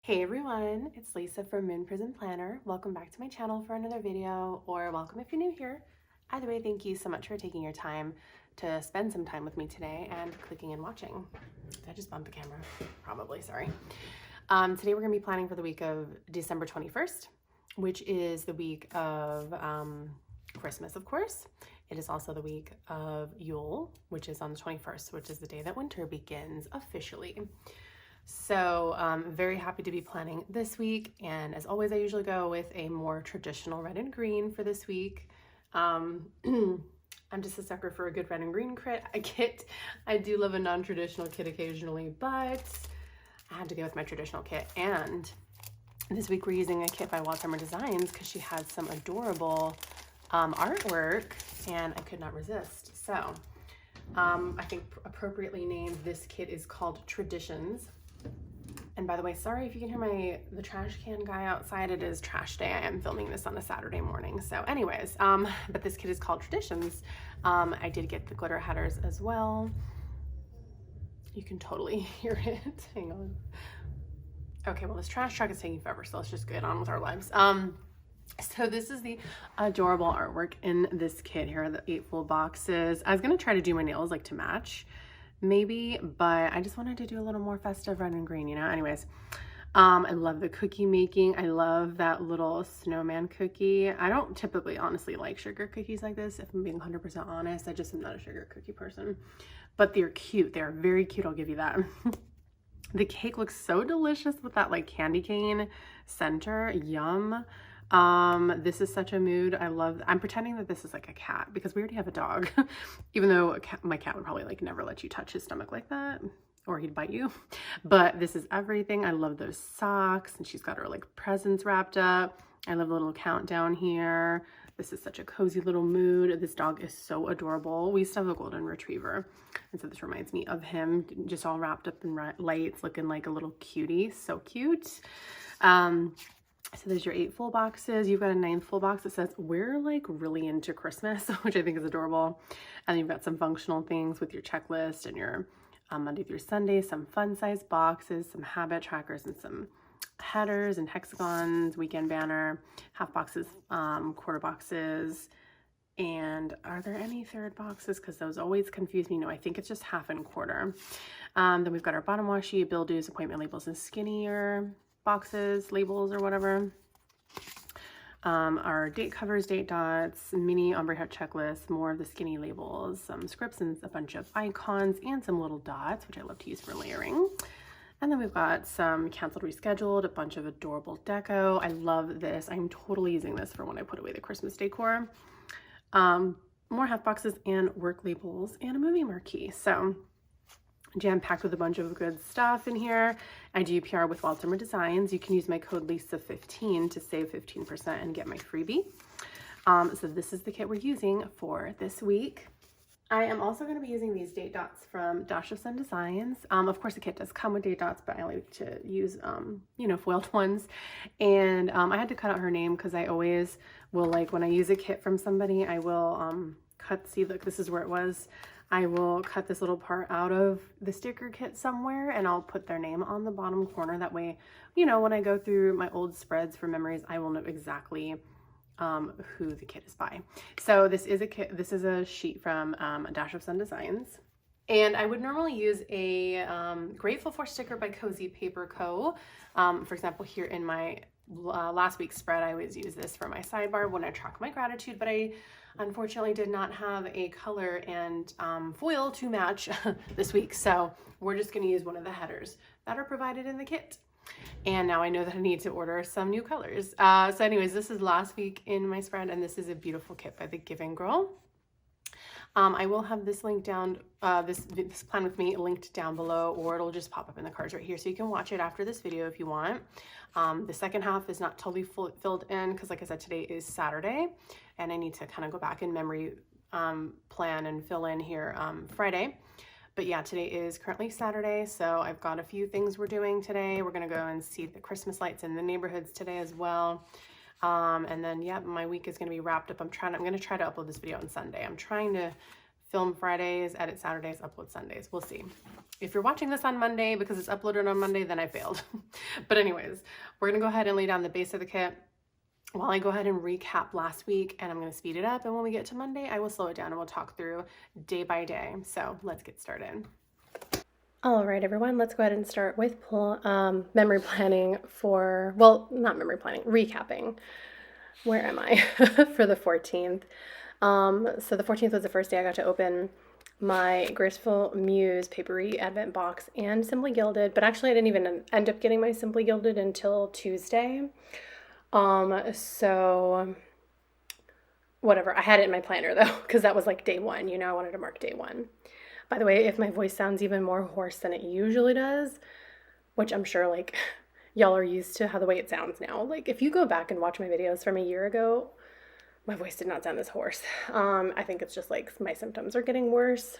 Hey everyone, it's Lisa from moonprismplanner. Welcome back to my channel for another video, or welcome if you're new here. Either way, thank you so much for taking your time to spend some time with me today and clicking and watching. Did I just bump the camera? Probably, sorry. Today we're gonna be planning for the week of December 21st, which is the week of Christmas, of course. It is also the week of Yule, which is on the 21st, which is the day that winter begins officially. So very happy to be planning this week, and as always I usually go with a more traditional red and green for this week. I'm just a sucker for a good red and green kit. I do love a non-traditional kit occasionally, but I had to go with my traditional kit. And this week we're using a kit by Colored Daze because she had some adorable artwork and I could not resist. So I think appropriately named, this kit is called Traditions. And by the way, sorry if you can hear the trash can guy outside. It is trash day. I am filming this on a Saturday morning. So anyways, but this kit is called Traditions. I did get the glitter headers as well. You can totally hear it. Hang on. Okay, well this trash truck is taking forever, so let's just get on with our lives. So this is the adorable artwork in this kit. Here are the 8 full boxes. I was gonna try to do my nails like to match, maybe, but I just wanted to do a little more festive red and green, you know? Anyways, I love the cookie making. I love that little snowman cookie. I don't typically honestly like sugar cookies like this, if I'm being 100% honest. I just am not a sugar cookie person, but they're cute. They're very cute, I'll give you that. The cake looks so delicious with that like candy cane center. Yum. This is such a mood. I'm pretending that this is like a cat because we already have a dog, even though my cat would probably like never let you touch his stomach like that, or he'd bite you. But this is everything. I love those socks, and she's got her like presents wrapped up. I love the little countdown here. This is such a cozy little mood. This dog is so adorable. We still have a golden retriever, and so this reminds me of him, just all wrapped up in lights, looking like a little cutie. So cute. So there's your 8 full boxes. You've got a 9th full box that says we're like really into Christmas, which I think is adorable. And you've got some functional things with your checklist and your Monday through Sunday, some fun size boxes, some habit trackers, and some headers and hexagons, weekend banner, half boxes, quarter boxes. And are there any third boxes? Because those always confuse me. No, I think it's just half and quarter. Then we've got our bottom washi, bill dues, appointment labels, and skinnier boxes, labels, or whatever. Our date covers, date dots, mini ombre heart checklist, more of the skinny labels, some scripts, and a bunch of icons, and some little dots, which I love to use for layering. And then we've got some canceled, rescheduled, a bunch of adorable deco. I love this. I'm totally using this for when I put away the Christmas decor. More half boxes and work labels and a movie marquee. So jam-packed with a bunch of good stuff in here. I do PR with Colored Daze. You can use my code Lisa15 to save 15% and get my freebie. So this is the kit we're using for this week. I am also going to be using these date dots from Destash and Designs. Of course the kit does come with date dots, but I like to use, you know, foiled ones. And I had to cut out her name because I always will, like when I use a kit from somebody, I will see, look, this is where it was. I will cut this little part out of the sticker kit somewhere and I'll put their name on the bottom corner. That way, you know, when I go through my old spreads for memories, I will know exactly who the kit is by. So this is a kit, this is a sheet from Destash and Designs. And I would normally use a Grateful For sticker by Cozy Paper Co. For example, here in my last week's spread, I always use this for my sidebar when I track my gratitude, but I unfortunately did not have a color and foil to match this week. So we're just gonna use one of the headers that are provided in the kit. And now I know that I need to order some new colors. So anyways, this is last week in my spread, and this is a beautiful kit by The Giving Girl. I will have this link down, this plan with me linked down below, or it'll just pop up in the cards right here. So you can watch it after this video if you want. The second half is not totally filled in because like I said, today is Saturday and I need to kind of go back in memory plan and fill in here Friday. But yeah, today is currently Saturday. So I've got a few things we're doing today. We're gonna go and see the Christmas lights in the neighborhoods today as well. And then, yeah, my week is going to be wrapped up. I'm going to try to upload this video on Sunday. I'm trying to film Fridays, edit Saturdays, upload Sundays. We'll see. If you're watching this on Monday because it's uploaded on Monday, then I failed. But anyways, we're gonna go ahead and lay down the base of the kit while I go ahead and recap last week, and I'm gonna speed it up. And when we get to Monday, I will slow it down and we'll talk through day by day. So let's get started. All right, everyone, let's go ahead and start with memory planning for, well, not memory planning, recapping. Where am I? For the 14th. So the 14th was the first day I got to open my Graceful Muse Papery Advent Box and Simply Gilded, but actually I didn't even end up getting my Simply Gilded until Tuesday. So whatever, I had it in my planner though, because that was like day one, you know, I wanted to mark day one. By the way, if my voice sounds even more hoarse than it usually does, which I'm sure like y'all are used to how the way it sounds now. Like if you go back and watch my videos from a year ago, my voice did not sound this hoarse. I think it's just like my symptoms are getting worse.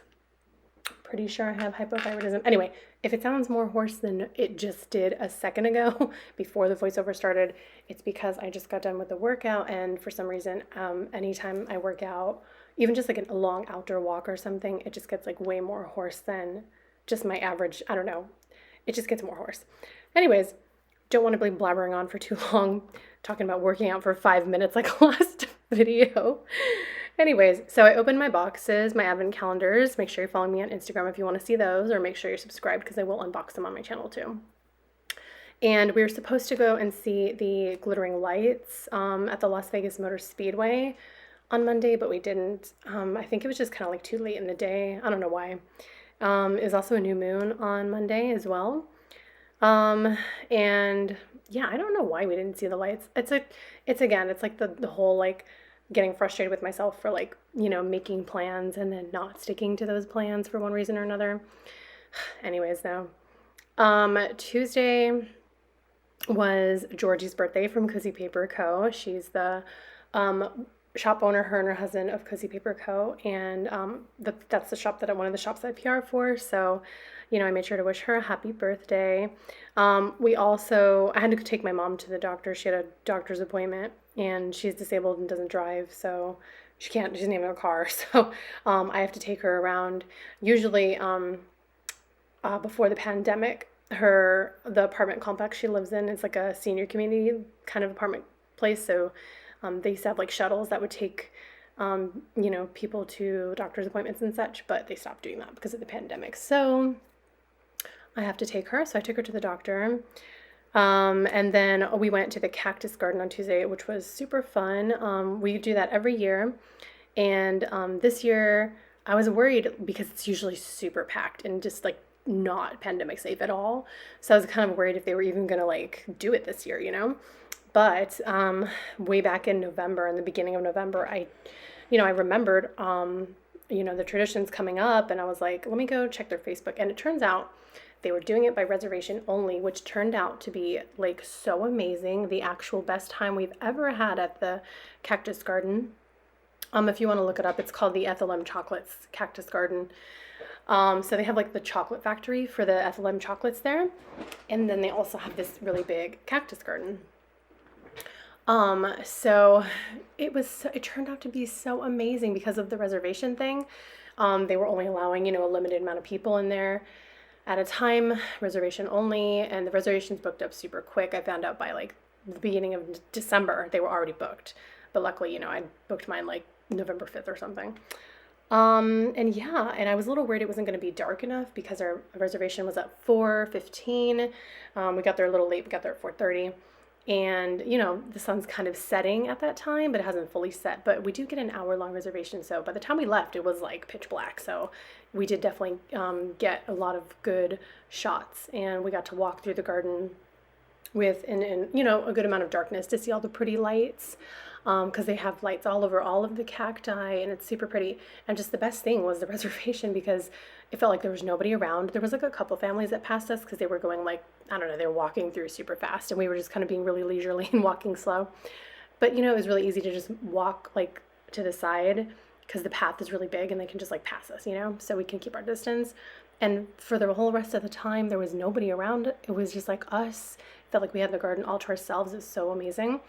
Pretty sure I have hypothyroidism. Anyway, if it sounds more hoarse than it just did a second ago before the voiceover started, it's because I just got done with the workout, and for some reason, anytime I work out, even just like a long outdoor walk or something, it just gets like way more hoarse than just my average, I don't know. It just gets more hoarse. Anyways, don't want to be blabbering on for too long, talking about working out for 5 minutes like last video. Anyways, so I opened my boxes, my advent calendars. Make sure you're following me on Instagram if you want to see those, or make sure you're subscribed because I will unbox them on my channel too. And we were supposed to go and see the glittering lights at the Las Vegas Motor Speedway on Monday, but we didn't. I think it was just kind of like too late in the day. I don't know why. It was also a new moon on Monday as well. And yeah, I don't know why we didn't see the lights. It's like the whole like getting frustrated with myself for like, you know, making plans and then not sticking to those plans for one reason or another. Anyways, though, Tuesday was Georgie's birthday from Cozy Paper Co. She's the, shop owner, her and her husband, of Cozy Paper Co. And, that's the shop one of the shops I PR for. So, you know, I made sure to wish her a happy birthday. I had to take my mom to the doctor. She had a doctor's appointment, and she's disabled and doesn't drive, so she doesn't even have a car. So I have to take her around. Usually before the pandemic, the apartment complex she lives in, it's like a senior community kind of apartment place. So they used to have like shuttles that would take you know, people to doctor's appointments and such, but they stopped doing that because of the pandemic. So I have to take her. So I took her to the doctor. And then we went to the cactus garden on Tuesday, which was super fun. We do that every year. And this year I was worried because it's usually super packed and just like not pandemic safe at all. So I was kind of worried if they were even going to like do it this year, you know? But way back in November, in the beginning of November, I remembered, you know, the traditions coming up, and I was like, let me go check their Facebook. And it turns out they were doing it by reservation only, which turned out to be like so amazing. The actual best time we've ever had at the cactus garden. If you want to look it up, it's called the Ethel M Chocolates Cactus Garden. So they have like the chocolate factory for the Ethel M chocolates there. And then they also have this really big cactus garden. So it turned out to be so amazing because of the reservation thing. They were only allowing, you know, a limited amount of people in there at a time, reservation only, and the reservations booked up super quick. I found out by like the beginning of December, they were already booked. But luckily, you know, I booked mine like November 5th or something. And yeah, and I was a little worried it wasn't going to be dark enough because our reservation was at 4:15. We got there a little late. We got there at 4:30. And, you know, the sun's kind of setting at that time, but it hasn't fully set. But we do get an hour-long reservation, so by the time we left, it was like pitch black. So we did definitely get a lot of good shots, and we got to walk through the garden with, in you know, a good amount of darkness to see all the pretty lights, because they have lights all over all of the cacti, and it's super pretty. And just the best thing was the reservation, because it felt like there was nobody around. There was like a couple families that passed us because they were going like, I don't know, they were walking through super fast, and we were just kind of being really leisurely and walking slow. But, you know, it was really easy to just walk like to the side because the path is really big and they can just like pass us, you know, so we can keep our distance. And for the whole rest of the time, there was nobody around. It was just like us. It felt like we had the garden all to ourselves. It was so amazing,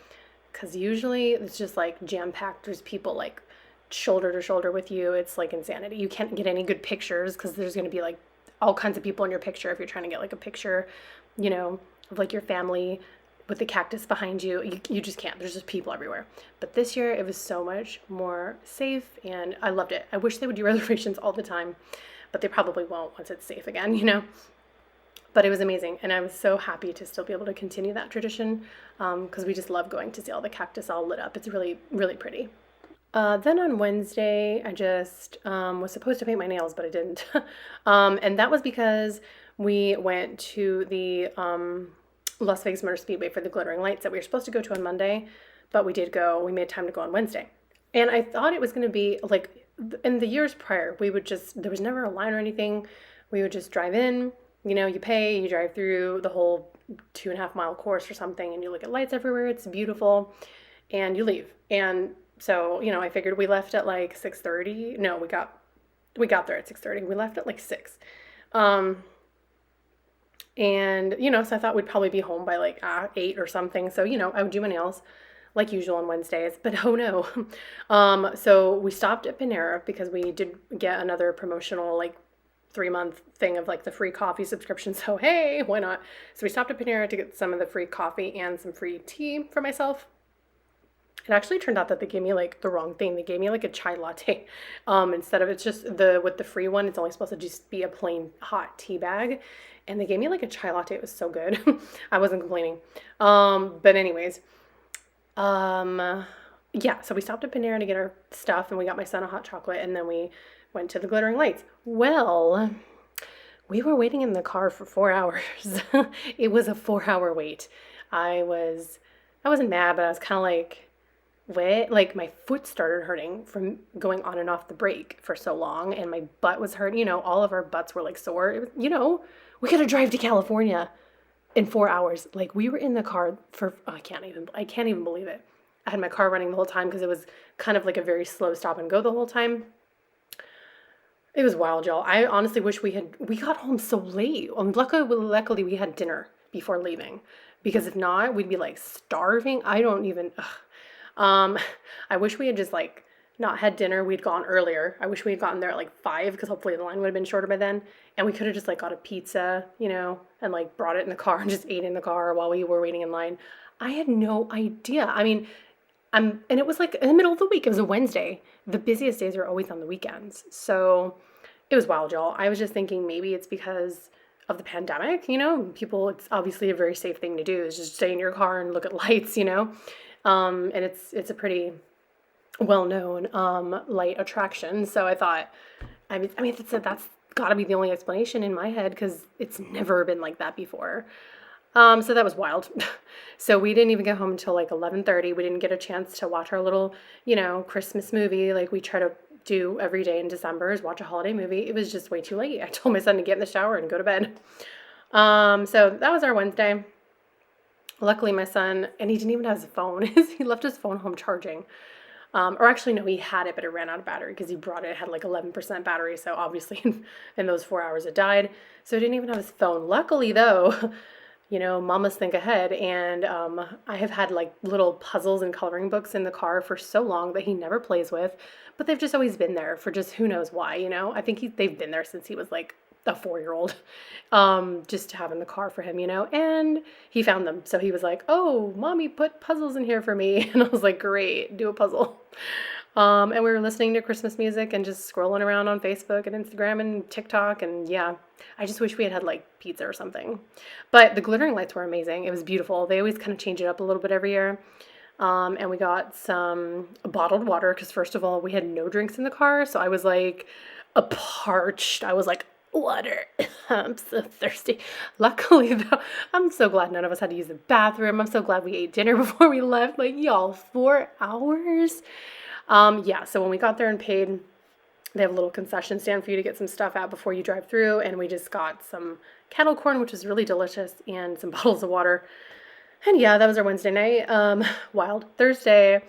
because usually it's just like jam-packed. There's people like shoulder to shoulder with you. It's like insanity. You can't get any good pictures because there's going to be like all kinds of people in your picture if you're trying to get like a picture, of like your family with the cactus behind you. You just can't. There's just people everywhere. But this year it was so much more safe and I loved it. I wish they would do reservations all the time, but they probably won't once it's safe again. But it was amazing, and I was so happy to still be able to continue that tradition because we just love going to see all the cactus all lit up. It's really, really pretty. Then on Wednesday, I just was supposed to paint my nails, but I didn't. And that was because we went to the Las Vegas Motor Speedway for the glittering lights that we were supposed to go to on Monday, but we did go. We made time to go on Wednesday. And I thought it was going to be like in the years prior, there was never a line or anything. We would just drive in, you pay, you drive through the whole 2.5 mile course or something, and you look at lights everywhere. It's beautiful, and you leave. And so, I figured we left at like 6:30. No, we got there at 6:30. We left at like 6. And, so I thought we'd probably be home by like 8 or something. So, I would do my nails like usual on Wednesdays, but oh no. So we stopped at Panera because we did get another promotional like 3-month thing of like the free coffee subscription. So, hey, why not? So we stopped at Panera to get some of the free coffee and some free tea for myself. It actually turned out that they gave me like the wrong thing. They gave me like a chai latte. Instead of, it's just with the free one, it's only supposed to just be a plain hot tea bag. And they gave me like a chai latte. It was so good. I wasn't complaining. But anyways, yeah, so we stopped at Panera to get our stuff and we got my son a hot chocolate and then we went to the glittering lights. Well, we were waiting in the car for 4 hours. It was a 4-hour wait. I wasn't mad, but I was kind of like, like my foot started hurting from going on and off the brake for so long and my butt was hurting. All of our butts were like sore. It was, we got to drive to California in 4 hours. Like we were in the car for, I can't even believe it. I had my car running the whole time because it was kind of like a very slow stop and go the whole time. It was wild, y'all. I honestly wish we got home so late. Luckily we had dinner before leaving because if not, we'd be like starving. I wish we had just like not had dinner. We'd gone earlier. I wish we had gotten there at like 5 because hopefully the line would have been shorter by then. And we could have just like got a pizza, and like brought it in the car and just ate in the car while we were waiting in line. I had no idea. I mean, and it was like in the middle of the week. It was a Wednesday. The busiest days are always on the weekends. So it was wild, y'all. I was just thinking maybe it's because of the pandemic, people, it's obviously a very safe thing to do is just stay in your car and look at lights, and it's a pretty well-known light attraction. So I thought, I mean that's got to be the only explanation in my head because it's never been like that before. So that was wild. So we didn't even get home until like 11:30. We didn't get a chance to watch our little, Christmas movie like we try to do every day in December is watch a holiday movie. It was just way too late. I told my son to get in the shower and go to bed. So that was our Wednesday. Luckily, my son, and he didn't even have his phone. He left his phone home charging. Or actually, no, he had it, but it ran out of battery because he brought it. It had like 11% battery. So obviously in those 4 hours it died. So he didn't even have his phone. Luckily, though, mamas think ahead. And I have had like little puzzles and coloring books in the car for so long that he never plays with. But they've just always been there for just who knows why, I think they've been there since he was like a 4-year-old, just to have in the car for him, and he found them. So he was like, oh, mommy put puzzles in here for me. And I was like, great, do a puzzle. And we were listening to Christmas music and just scrolling around on Facebook and Instagram and TikTok. And yeah, I just wish we had like pizza or something, but the glittering lights were amazing. It was beautiful. They always kind of change it up a little bit every year. And we got some bottled water because first of all, we had no drinks in the car. So I was like parched. I was like, water. I'm so thirsty. Luckily, though, I'm so glad none of us had to use the bathroom. I'm so glad we ate dinner before we left. Like, y'all, 4 hours? Yeah, so when we got there and paid, they have a little concession stand for you to get some stuff out before you drive through, and we just got some kettle corn, which was really delicious, and some bottles of water. And yeah, that was our Wednesday night. Wild. Thursday,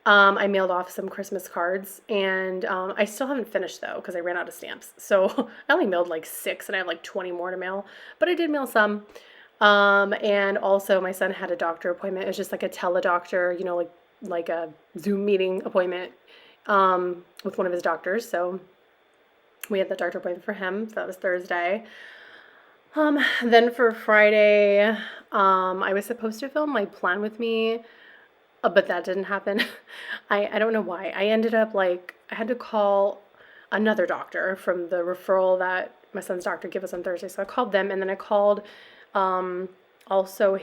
I mailed off some Christmas cards, and I still haven't finished though because I ran out of stamps. So I only mailed like 6 and I have like 20 more to mail, but I did mail some. And also my son had a doctor appointment. It was just like a teledoctor, like a Zoom meeting appointment. with one of his doctors. So we had the doctor appointment for him. So that was Thursday. Then for Friday, I was supposed to film my plan with me, but that didn't happen. I don't know why. I ended up like, I had to call another doctor from the referral that my son's doctor gave us on Thursday. So I called them, and then I called also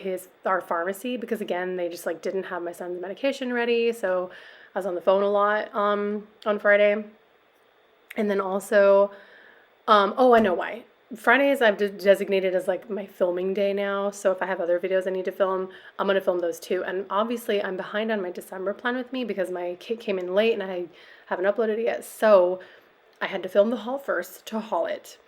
our pharmacy, because again, they just like didn't have my son's medication ready. So I was on the phone a lot on Friday. And then also, oh, I know why. Fridays I've designated as like my filming day now. So if I have other videos I need to film, I'm going to film those too. And obviously I'm behind on my December plan with me because my kit came in late and I haven't uploaded it yet. So I had to film the haul first to haul it.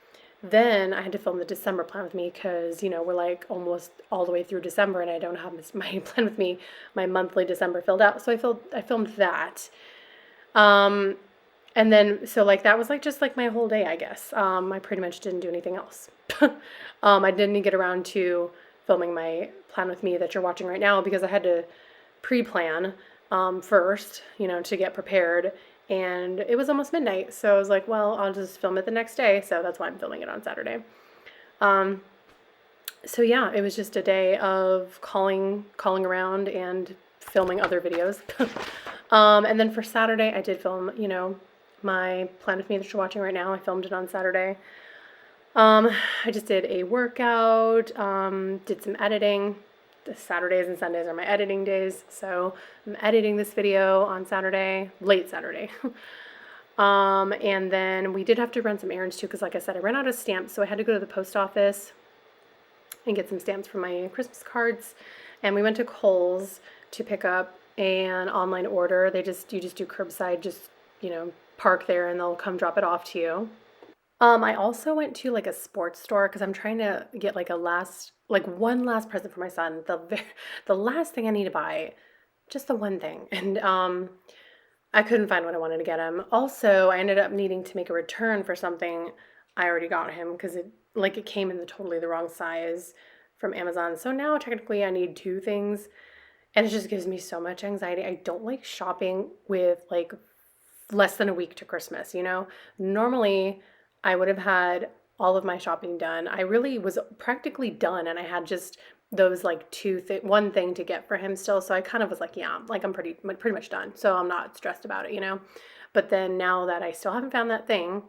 Then I had to film the December plan with me because, you know, we're like almost all the way through December and I don't have my plan with me, my monthly December filled out. So I filmed that. And then, so like, that was like, just like my whole day, I guess. I pretty much didn't do anything else. I didn't get around to filming my plan with me that you're watching right now because I had to pre-plan, first, you know, to get prepared. And it was almost midnight. So I was like, well, I'll just film it the next day. So that's why I'm filming it on Saturday. So yeah, it was just a day of calling around and filming other videos. And then for Saturday, I did film, you know, my plan with me that you're watching right now. I filmed it on Saturday. I just did a workout, did some editing. The Saturdays and Sundays are my editing days. So I'm editing this video on Saturday, late Saturday. And then we did have to run some errands too, because like I said, I ran out of stamps. So I had to go to the post office and get some stamps for my Christmas cards. And we went to Kohl's to pick up an online order. You just do curbside, just, you know, park there and they'll come drop it off to you. I also went to like a sports store because I'm trying to get like one last present for my son. The last thing I need to buy, just the one thing. And I couldn't find what I wanted to get him. Also, I ended up needing to make a return for something I already got him because it came in totally the wrong size from Amazon. So now technically I need two things. And it just gives me so much anxiety. I don't like shopping with like less than a week to Christmas, you know? Normally, I would have had all of my shopping done. I really was practically done, and I had just those like one thing to get for him still. So I kind of was like, yeah, like I'm pretty much done. So I'm not stressed about it, you know? But then now that I still haven't found that thing,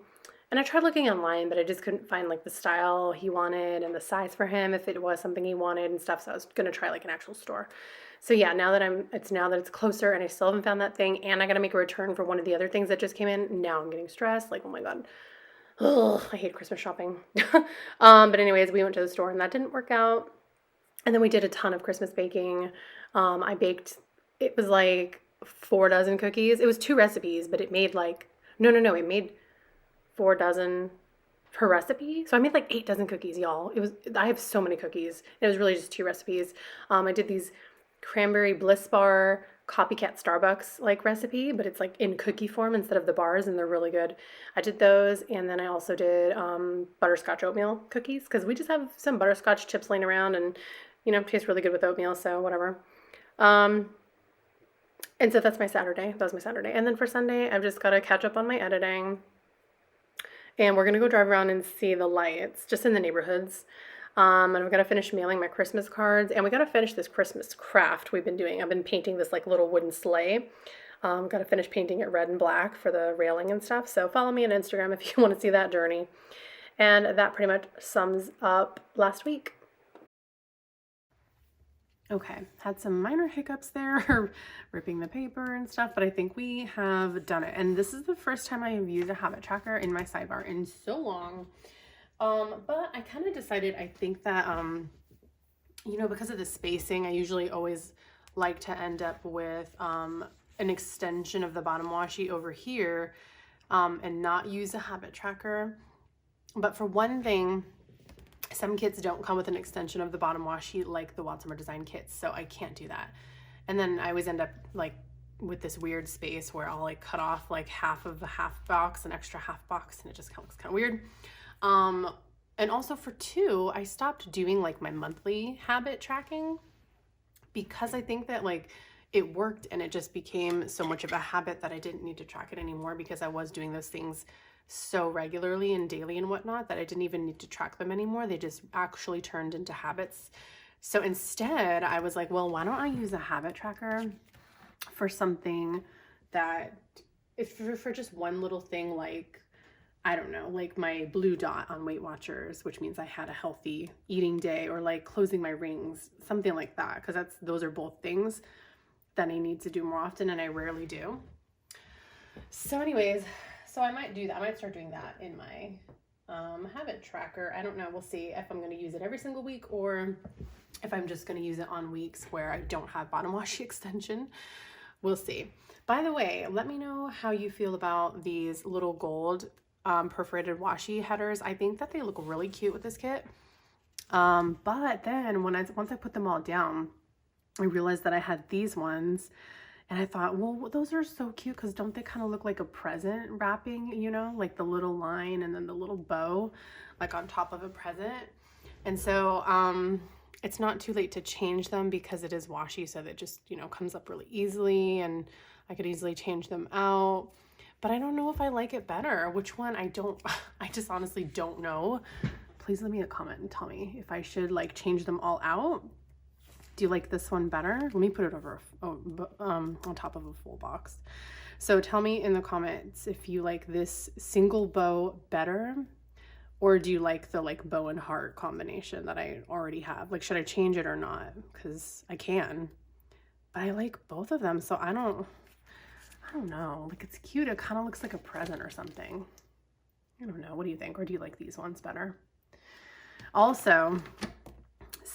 and I tried looking online, but I just couldn't find like the style he wanted and the size for him if it was something he wanted and stuff. So I was gonna try like an actual store. So yeah, now that it's closer and I still haven't found that thing and I gotta make a return for one of the other things that just came in, now I'm getting stressed. Like, oh my God. Ugh, I hate Christmas shopping. But anyways, we went to the store and that didn't work out. And then we did a ton of Christmas baking. I baked, it was like 4 dozen cookies. It was 2 recipes, but it made like, no, it made 4 dozen per recipe. So I made like 8 dozen cookies, y'all. I have so many cookies. It was really just 2 recipes. I did these cranberry bliss bar copycat Starbucks like recipe, but it's like in cookie form instead of the bars, and they're really good. I did those, and then I also did butterscotch oatmeal cookies because we just have some butterscotch chips laying around, and you know, taste really good with oatmeal, so whatever. And so that's my Saturday. That was my Saturday. And then for Sunday, I've just got to catch up on my editing, and we're gonna go drive around and see the lights just in the neighborhoods. And we've got to finish mailing my Christmas cards, and we got to finish this Christmas craft we've been doing. I've been painting this like little wooden sleigh. Got to finish painting it red and black for the railing and stuff. So follow me on Instagram if you want to see that journey. And that pretty much sums up last week. Okay, had some minor hiccups there, ripping the paper and stuff, but I think we have done it. And this is the first time I have used a habit tracker in my sidebar in so long. But I kind of decided, I think that, you know, because of the spacing, I usually always like to end up with, an extension of the bottom washi over here, and not use a habit tracker. But for one thing, some kits don't come with an extension of the bottom washi like the Watson Design kits, so I can't do that. And then I always end up like with this weird space where I'll like cut off like half of the half box, an extra half box, and it just looks kind of weird. And also for 2, I stopped doing like my monthly habit tracking because I think that like it worked, and it just became so much of a habit that I didn't need to track it anymore because I was doing those things so regularly and daily and whatnot that I didn't even need to track them anymore. They just actually turned into habits. So instead, I was like, well, why don't I use a habit tracker for something that, if for just one little thing, like, I don't know, like my blue dot on Weight Watchers, which means I had a healthy eating day, or like closing my rings, something like that, because those are both things that I need to do more often and I rarely do. So anyways, so I might do that. I might start doing that in my habit tracker. I don't know. We'll see if I'm going to use it every single week or if I'm just going to use it on weeks where I don't have bottom washi extension. We'll see. By the way, let me know how you feel about these little gold perforated washi headers. I think that they look really cute with this kit. But then once I put them all down, I realized that I had these ones, and I thought, well, those are so cute because don't they kind of look like a present wrapping, you know, like the little line and then the little bow like on top of a present. And so it's not too late to change them because it is washi, so that just, you know, comes up really easily, and I could easily change them out. But I don't know if I like it better. Which one? I just honestly don't know. Please leave me a comment and tell me if I should like change them all out. Do you like this one better? Let me put it over on top of a full box. So tell me in the comments if you like this single bow better, or do you like the like bow and heart combination that I already have? Like, should I change it or not? Because I can, but I like both of them. So I don't know. Like, it's cute. It kind of looks like a present or something. I don't know. What do you think? Or do you like these ones better? Also,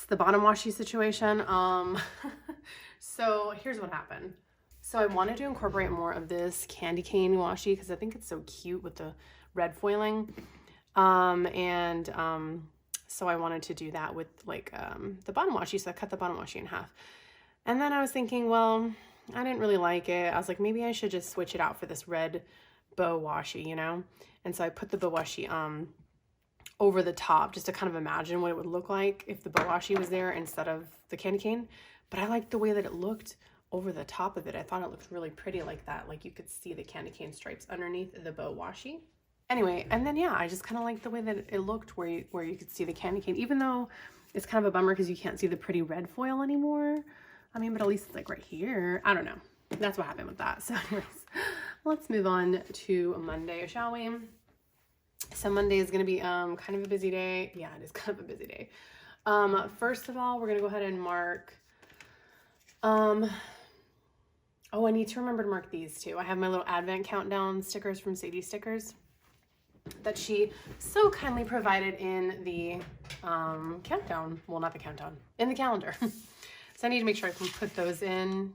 the bottom washi situation. So here's what happened. So I wanted to incorporate more of this candy cane washi because I think it's so cute with the red foiling. So I wanted to do that with like the bottom washi. So I cut the bottom washi in half. And then I was thinking, well, I didn't really like it. I was like, maybe I should just switch it out for this red bow washi, you know? And so I put the bow washi over the top just to kind of imagine what it would look like if the bow washi was there instead of the candy cane. But I liked the way that it looked over the top of it. I thought it looked really pretty like that. Like you could see the candy cane stripes underneath the bow washi. Anyway, and then yeah, I just kind of liked the way that it looked where you could see the candy cane, even though it's kind of a bummer because you can't see the pretty red foil anymore. I mean, but at least it's like right here. I don't know. That's what happened with that. So anyways, let's move on to Monday, shall we? So Monday is going to be kind of a busy day. Yeah, it is kind of a busy day. First of all, we're going to go ahead and mark. Oh, I need to remember to mark these too. I have my little advent countdown stickers from Sadie Stickers that she so kindly provided in the countdown. Well, not the countdown, in the calendar. So I need to make sure I can put those in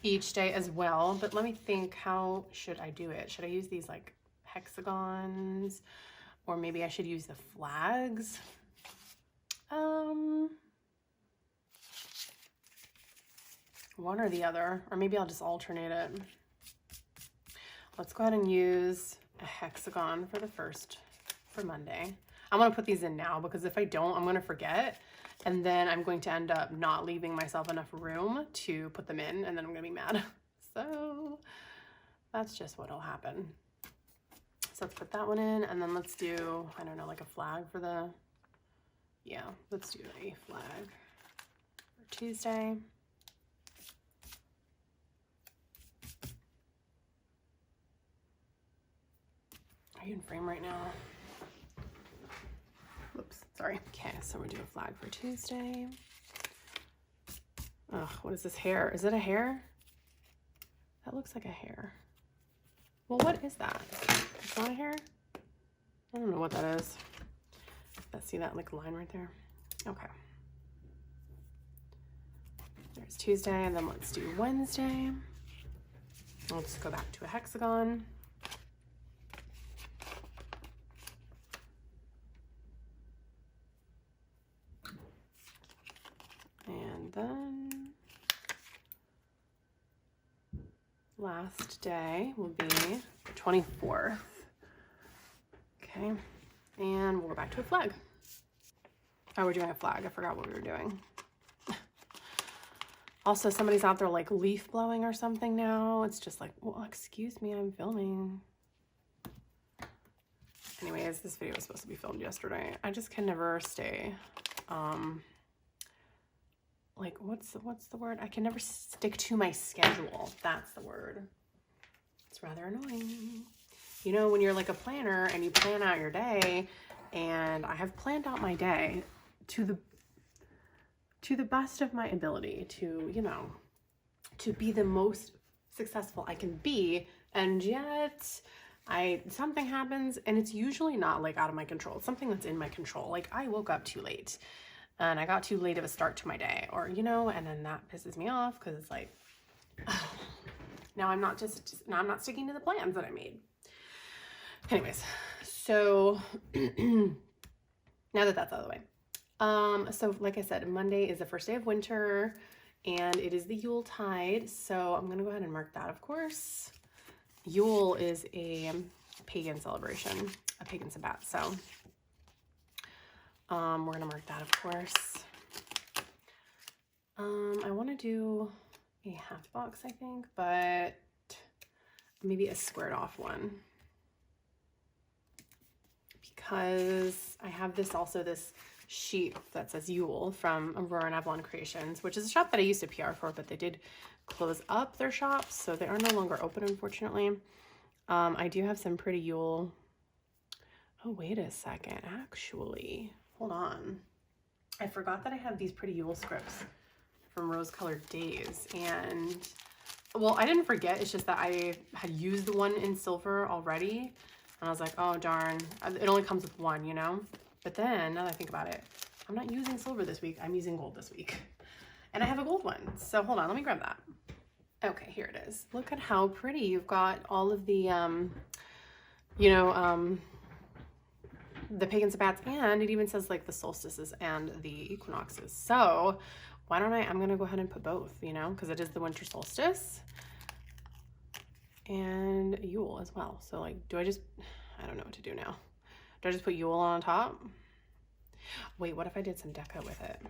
each day as well. But let me think, how should I do it? Should I use these like hexagons, or maybe I should use the flags? One or the other, or maybe I'll just alternate it. Let's go ahead and use a hexagon for Monday. I'm gonna put these in now because if I don't, I'm gonna forget, and then I'm going to end up not leaving myself enough room to put them in, and then I'm gonna be mad. So that's just what'll happen. So let's put that one in, and then let's do, I don't know, like a flag for the, yeah, let's do a flag for Tuesday. Are you in frame right now? Oops, sorry. Okay, so we're doing a flag for Tuesday. Ugh, what is this hair? Is it a hair? That looks like a hair. Well, what is that? It's not a hair? I don't know what that is. Let's see that like line right there. Okay. There's Tuesday, and then let's do Wednesday. Let's go back to a hexagon. And then last day will be the 24th. Okay, and we'll go back to a flag. Oh, we're doing a flag. I forgot what we were doing. Also, somebody's out there like leaf blowing or something now. It's just like, well, excuse me, I'm filming. Anyways, this video was supposed to be filmed yesterday. I just can never stay, like, what's the word? I can never stick to my schedule. That's the word. It's rather annoying. You know, when you're like a planner and you plan out your day, and I have planned out my day to the best of my ability to, you know, to be the most successful I can be, and yet something happens, and it's usually not like out of my control. It's something that's in my control. Like I woke up too late and I got too late of a start to my day, or, you know, and then that pisses me off because it's like, now I'm not sticking to the plans that I made. Anyways, so now that that's out of the way. So like I said, Monday is the first day of winter and it is the Yule tide. So I'm going to go ahead and mark that, of course. Yule is a pagan celebration, a pagan Sabbat. So, we're going to mark that, of course. I want to do a half box, I think, but maybe a squared off one. Because I have this sheet that says Yule from Aurora and Avalon Creations, which is a shop that I used to PR for, but they did close up their shop, so they are no longer open, unfortunately. I do have some pretty Yule. Oh, wait a second. Actually, hold on. I forgot that I have these pretty Yule scripts from Colored Daze, and well, I didn't forget. It's just that I had used the one in silver already. And I was like, oh, darn, it only comes with one, you know? But then, now that I think about it, I'm not using silver this week. I'm using gold this week. And I have a gold one. So hold on, let me grab that. Okay, here it is. Look at how pretty. You've got all of the, the pagan sabbats, and it even says like the solstices and the equinoxes. So why don't I'm going to go ahead and put both, you know, because it is the winter solstice and Yule as well. So like, I don't know what to do now. Do I just put Yule on top? Wait, what if I did some deco with it?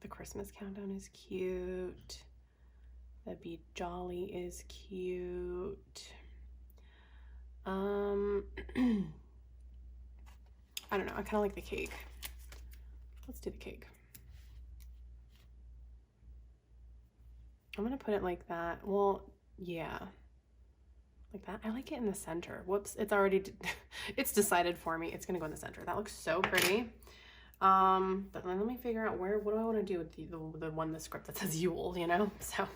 The Christmas countdown is cute. The Be Jolly is cute. I don't know. I kind of like the cake. Let's do the cake. I'm going to put it like that. Well, yeah. Like that. I like it in the center. Whoops. It's already, it's decided for me. It's going to go in the center. That looks so pretty. But then let me figure out what do I want to do with the script that says Yule, you know? So,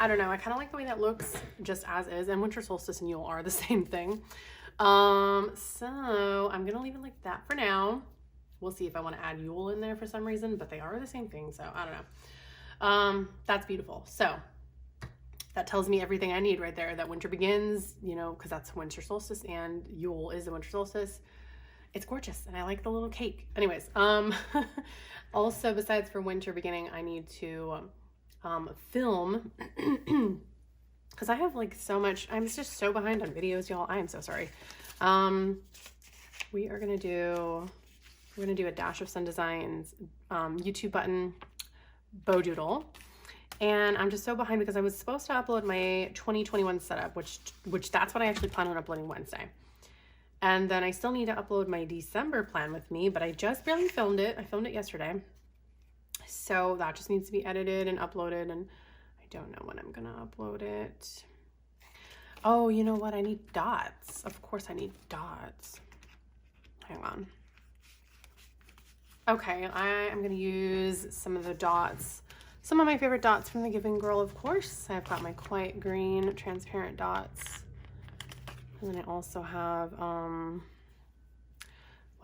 I don't know. I kind of like the way that looks just as is, and winter solstice and Yule are the same thing. So I'm going to leave it like that for now. We'll see if I want to add Yule in there for some reason, but they are the same thing. So I don't know. That's beautiful. So that tells me everything I need right there, that winter begins, you know, because that's winter solstice and Yule is the winter solstice. It's gorgeous, and I like the little cake. Anyways, also besides for winter beginning, I need to film because I have like so much. I'm just so behind on videos, y'all. I am so sorry. We're gonna do a Dash of Sun Designs YouTube button bow doodle. And I'm just so behind because I was supposed to upload my 2021 setup, which that's what I actually plan on uploading Wednesday. And then I still need to upload my December plan with me, but I just barely filmed it. I filmed it yesterday. So that just needs to be edited and uploaded, and I don't know when I'm gonna upload it. Oh, you know what? I need dots. Of course I need dots. Hang on. Okay, I'm gonna use some of the dots. Some of my favorite dots from the Giving Girl, of course. I've got my Quiet Green transparent dots. And then I also have, what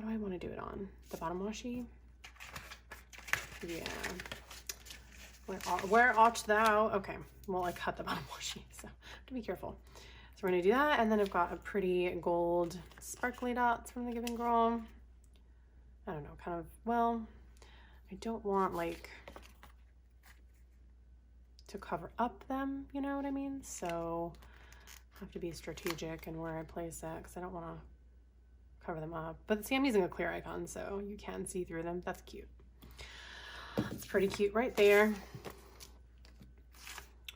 do I want to do it on? The bottom washi? Yeah. Where art thou? Okay, well, I cut the bottom washi, so I have to be careful. So we're going to do that, and then I've got a pretty gold sparkly dots from the Giving Girl. I don't know, kind of, well, I don't want, like, to cover up them, you know what I mean? So I have to be strategic in where I place it because I don't want to cover them up. But see, I'm using a clear icon, so you can see through them. That's cute. It's pretty cute right there. Do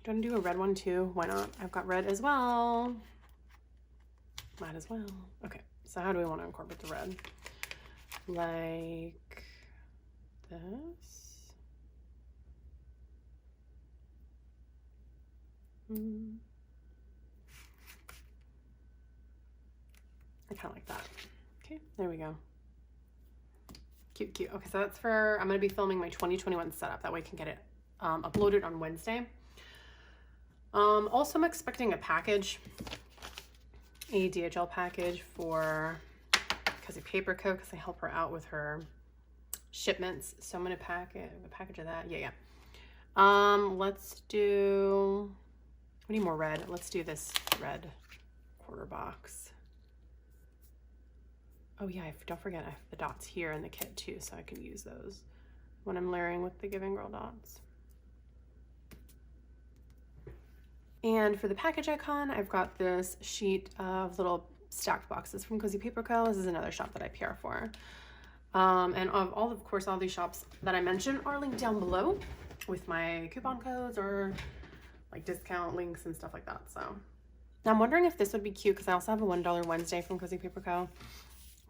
you want to do a red one too? Why not? I've got red as well. Might as well. Okay, so how do we want to incorporate the red? Like this. I kind of like that. Okay, there we go. Cute, cute. Okay, so that's for, I'm going to be filming my 2021 setup. That way I can get it uploaded on Wednesday. Also, I'm expecting a package, a DHL package for Cozy Paper Co. because I help her out with her shipments. So I'm going to pack it, a package of that. Yeah. Let's do, we need more red. Let's do this red quarter box. Oh yeah, don't forget I have the dots here in the kit too, so I can use those when I'm layering with the Giving Girl dots. And for the package icon, I've got this sheet of little stacked boxes from Cozy Paper Co. This is another shop that I PR for. And of course, all these shops that I mentioned are linked down below with my coupon codes or like discount links and stuff like that. So now I'm wondering if this would be cute because I also have a $1 Wednesday from Cozy Paper Co.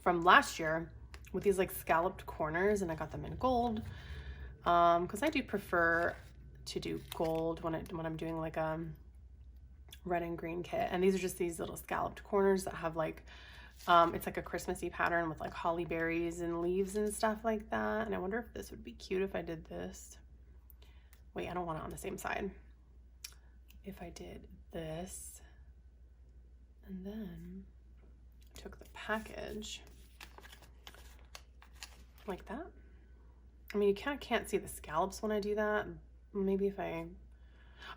from last year with these like scalloped corners, and I got them in gold because I do prefer to do gold when I'm doing like a red and green kit. And these are just these little scalloped corners that have like it's like a Christmassy pattern with like holly berries and leaves and stuff like that. And I wonder if this would be cute if I did this. Wait, I don't want it on the same side. If I did this and then took the package like that. I mean, you kind of can't see the scallops when I do that. Maybe if I,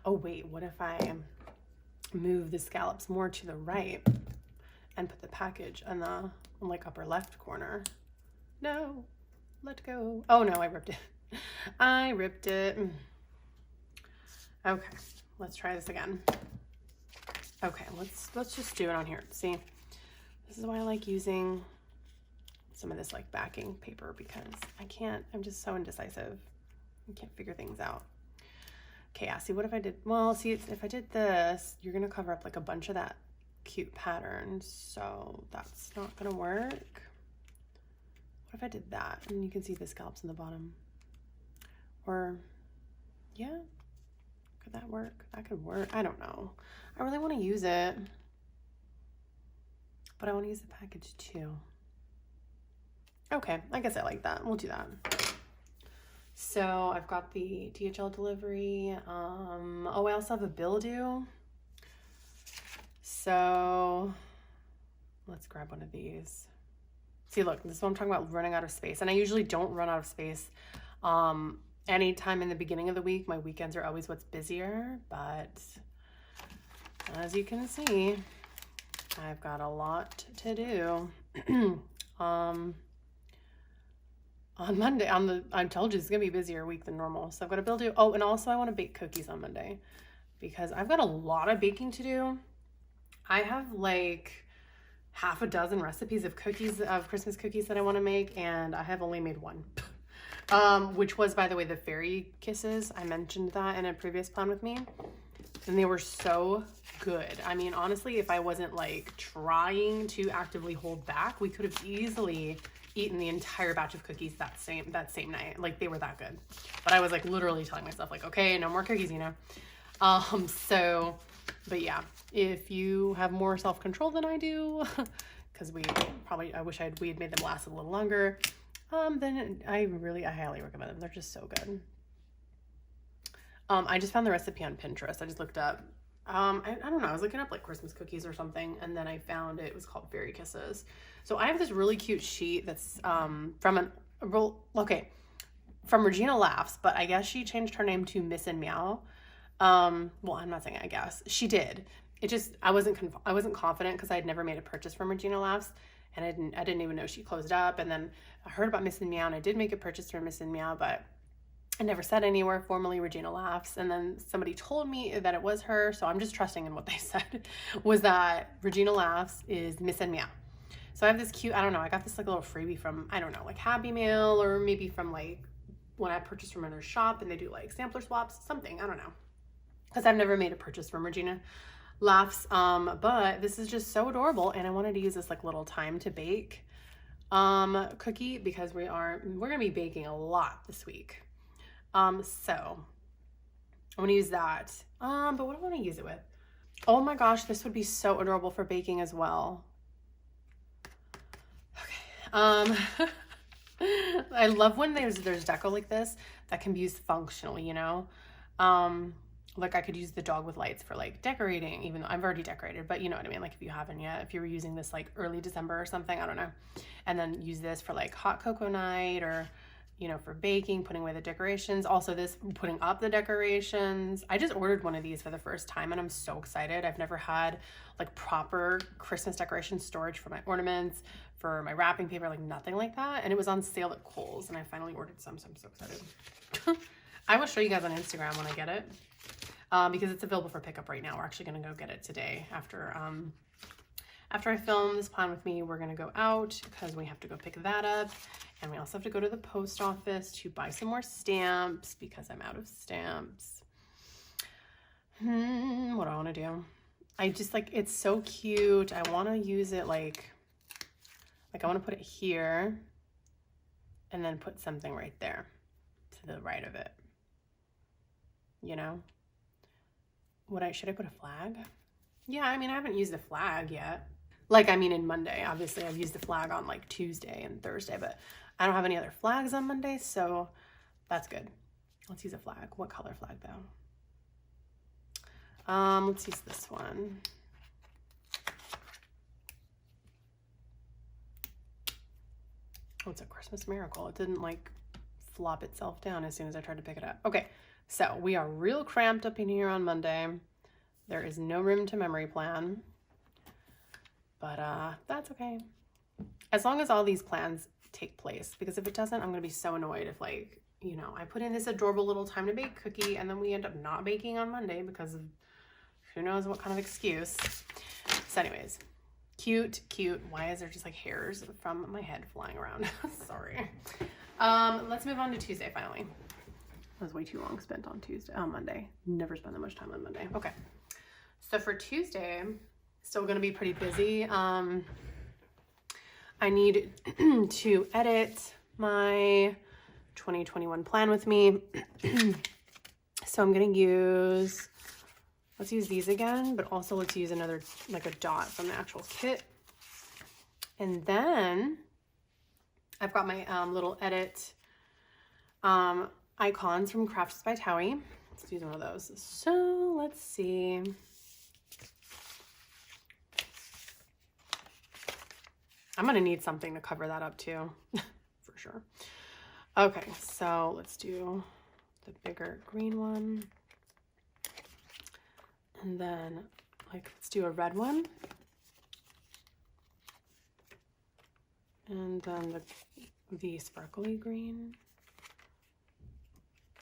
oh wait, what if I move the scallops more to the right and put the package in the like upper left corner? No, let go. Oh no, I ripped it. I ripped it. Okay, let's try this again. Okay, let's just do it on here. See, this is why I like using some of this like backing paper because I'm just so indecisive. I can't figure things out. Okay, yeah, see what if I did, well, see if I did this, you're gonna cover up like a bunch of that cute pattern. So that's not gonna work. What if I did that? And you can see the scallops in the bottom. Or, yeah, could that work? That could work. I don't know. I really wanna use it, but I wanna use the package too. Okay, I guess I like that. We'll do that. So I've got the DHL delivery. Oh, I also have a bill due. So let's grab one of these. See, look, this is what I'm talking about, running out of space. And I usually don't run out of space anytime in the beginning of the week. My weekends are always what's busier, but as you can see, I've got a lot to do. On Monday, I told you it's gonna be a busier week than normal. So I've got a bill due. Oh, and also I want to bake cookies on Monday because I've got a lot of baking to do. I have like half a dozen recipes of cookies, of Christmas cookies that I want to make, and I have only made one. Which was, by the way, the fairy kisses. I mentioned that in a previous plan with me, and they were so good. I mean, honestly, if I wasn't like trying to actively hold back, we could have easily eaten the entire batch of cookies that same night. Like, they were that good. But I was like literally telling myself like, okay, no more cookies, you know. So, but yeah, if you have more self-control than I do, because I wish we had made them last a little longer, then I highly recommend them. They're just so good. I just found the recipe on Pinterest. I just looked up, I don't know, I was looking up like Christmas cookies or something, and then I found it was called Fairy Kisses. So I have this really cute sheet that's from Regina Laughs, but I guess she changed her name to Miss and Meow. Well, I'm not saying I guess. She did. It just, I wasn't confident because I had never made a purchase from Regina Laughs, and I didn't even know she closed up. And then I heard about Miss and Meow, and I did make a purchase from Miss and Meow, but I never said anywhere formally Regina Laughs. And then somebody told me that it was her, so I'm just trusting in what they said, was that Regina Laughs is Miss and Meow. So I have this cute, I don't know, I got this like a little freebie from, I don't know, like Happy Mail, or maybe from like when I purchased from another shop and they do like sampler swaps, something, I don't know. Because I've never made a purchase from Regina Laughs, but this is just so adorable, and I wanted to use this like little time to bake cookie because we're gonna be baking a lot this week. So I'm gonna use that. But what do I want to use it with? Oh my gosh, this would be so adorable for baking as well. Okay. I love when there's deco like this that can be used functionally, you know? Like I could use the dog with lights for like decorating, even though I've already decorated, but you know what I mean? Like if you haven't yet, if you were using this like early December or something, I don't know. And then use this for like hot cocoa night, or, you know, for baking, putting away the decorations. Also this, putting up the decorations. I just ordered one of these for the first time and I'm so excited. I've never had like proper Christmas decoration storage for my ornaments, for my wrapping paper, like nothing like that. And it was on sale at Kohl's and I finally ordered some, so I'm so excited. I will show you guys on Instagram when I get it. Because it's available for pickup right now. We're actually gonna go get it today after I film this plan with me. We're gonna go out because we have to go pick that up, and we also have to go to the post office to buy some more stamps because I'm out of stamps. What do I want to do? I just like, it's so cute. I want to use it like I want to put it here and then put something right there to the right of it, you know? Should I put a flag? Yeah, I mean, I haven't used the flag yet. Like, I mean, in Monday, obviously I've used the flag on like Tuesday and Thursday, but I don't have any other flags on Monday, so that's good. Let's use a flag. What color flag though? Let's use this one. Oh, it's a Christmas miracle. It didn't like flop itself down as soon as I tried to pick it up. Okay. So we are real cramped up in here on Monday. There is no room to memory plan, but that's okay. As long as all these plans take place, because if it doesn't, I'm gonna be so annoyed if, like, you know, I put in this adorable little time to bake cookie and then we end up not baking on Monday because of who knows what kind of excuse. So anyways, cute. Why is there just like hairs from my head flying around? Sorry. Let's move on to Tuesday finally. That was way too long spent on Monday. Never spend that much time on Monday. Okay. So for Tuesday, still going to be pretty busy. I need to edit my 2021 plan with me. So I'm going to let's use these again, but also let's use another, like a dot from the actual kit. And then I've got my little edit icons from Crafts by Towie. Let's use one of those. So let's see. I'm gonna need something to cover that up too, for sure. Okay, so let's do the bigger green one. And then let's do a red one. And then the sparkly green.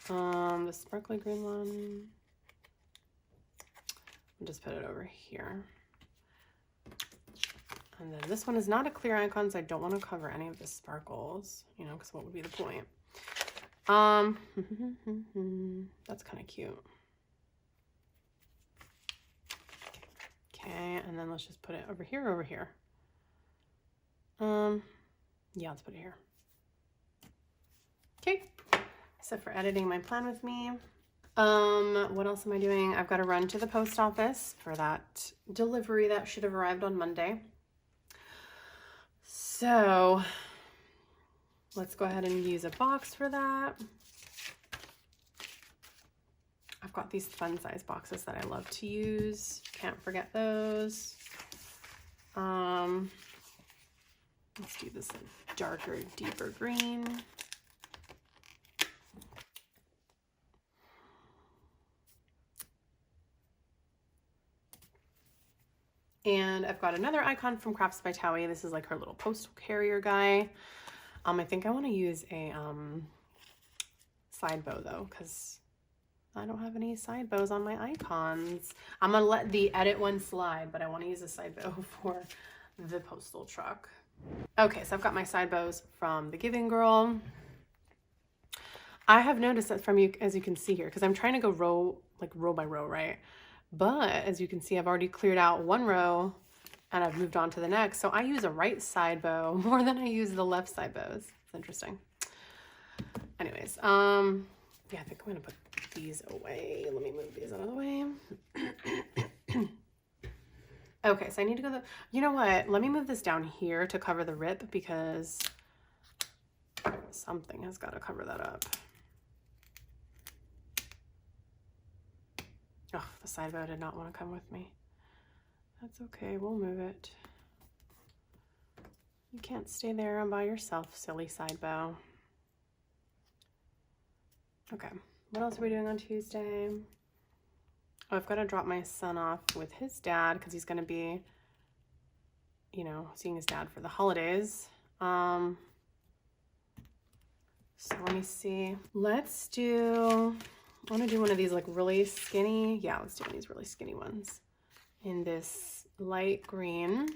The sparkly green one, I'll just put it over here. And then this one is not a clear icon, so I don't want to cover any of the sparkles, you know, because what would be the point? That's kind of cute. Okay, and then let's just put it over here. Yeah, let's put it here. Okay. So for editing my plan with me, what else am I doing? I've got to run to the post office for that delivery that should have arrived on Monday. So let's go ahead and use a box for that. I've got these fun size boxes that I love to use. Can't forget those. Let's do this darker, deeper green. And I've got another icon from Crafts by Towie. This is like her little postal carrier guy. I think I want to use a side bow though, because I don't have any side bows on my icons. I'm gonna let the edit one slide, but I want to use a side bow for the postal truck. Okay, so I've got my side bows from the Giving Girl. I have noticed that from you, as you can see here, because I'm trying to go row by row, right? But as you can see, I've already cleared out one row and I've moved on to the next. So I use a right side bow more than I use the left side bows. It's interesting. Anyways, yeah, I think I'm gonna put these away. Let me move these out of the way. Okay, so I need to go you know what? Let me move this down here to cover the rip because something has got to cover that up. Oh, the side bow did not want to come with me. That's okay, we'll move it. You can't stay there by yourself, silly side bow. Okay, what else are we doing on Tuesday? Oh, I've got to drop my son off with his dad because he's going to be, you know, seeing his dad for the holidays. So let me see. Let's do, I want to do one of these like really skinny. Yeah, let's do one of these really skinny ones in this light green.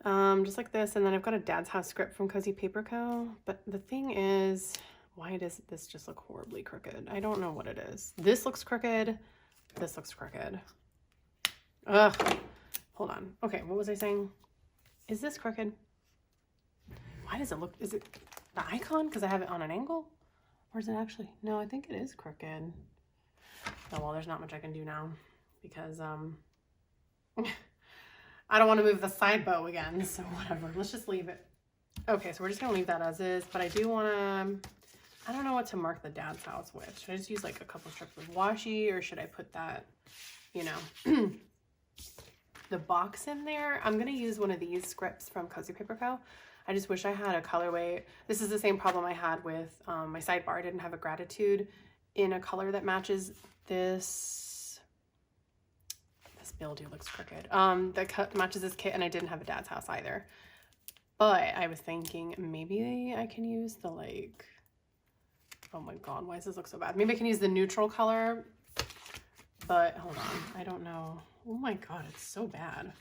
Just like this. And then I've got a Dad's House script from Cozy Paper Co. But the thing is, why does this just look horribly crooked? I don't know what it is. This looks crooked. This looks crooked. Ugh. Hold on. Okay, what was I saying? Is this crooked? Why does it look, is it the icon because I have it on an angle? Or is it actually, no, I think it is crooked. Oh, well, there's not much I can do now because, I don't want to move the side bow again, so whatever. Let's just leave it. Okay, so we're just going to leave that as is, but I do want to, I don't know what to mark the Dad's House with. Should I just use like a couple strips of washi or should I put that, you know, the box in there? I'm going to use one of these scripts from Cozy Paper Co. I just wish I had a colorway. This is the same problem I had with my sidebar. I didn't have a Gratitude in a color that matches this. This mildew looks crooked. That matches this kit, and I didn't have a Dad's House either. But I was thinking maybe I can use the like, oh my God, why does this look so bad? Maybe I can use the neutral color, but hold on, I don't know. Oh my God, it's so bad.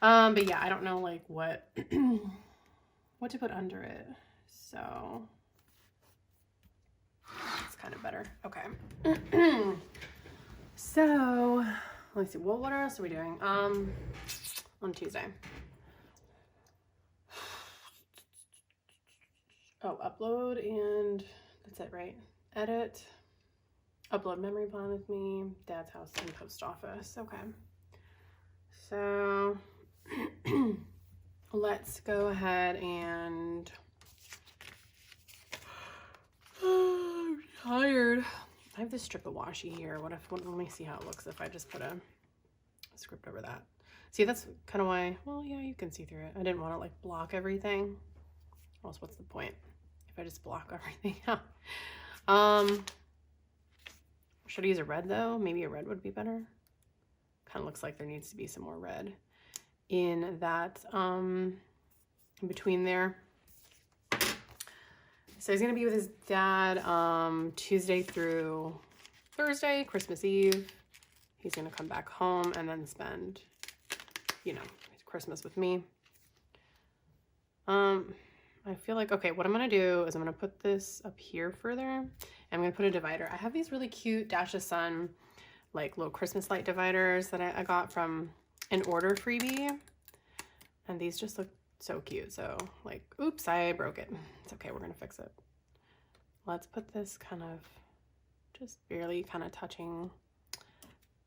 But yeah, I don't know like what, what to put under it. So it's kind of better. Okay. So let's see, what else are we doing? On Tuesday. Oh, upload and that's it, right? Edit, upload memory plan with me, Dad's House and post office. Okay. So let's go ahead and I'm tired. I have this strip of washi here. What if, let me see how it looks if I just put a script over that. See, that's kind of why, well, yeah, you can see through it. I didn't want to like block everything. Or else what's the point if I just block everything out? Should I use a red though? Maybe a red would be better. Kind of looks like there needs to be some more red in that, in between there. So he's gonna be with his dad Tuesday through Thursday, Christmas Eve. He's gonna come back home and then spend, you know, Christmas with me. I feel like, okay, what I'm gonna do is I'm gonna put this up here further. And I'm gonna put a divider. I have these really cute Dash of Sun, like little Christmas light dividers that I got from an order freebie. And these just look so cute. So like, oops, I broke it. It's okay, we're gonna fix it. Let's put this kind of just barely kind of touching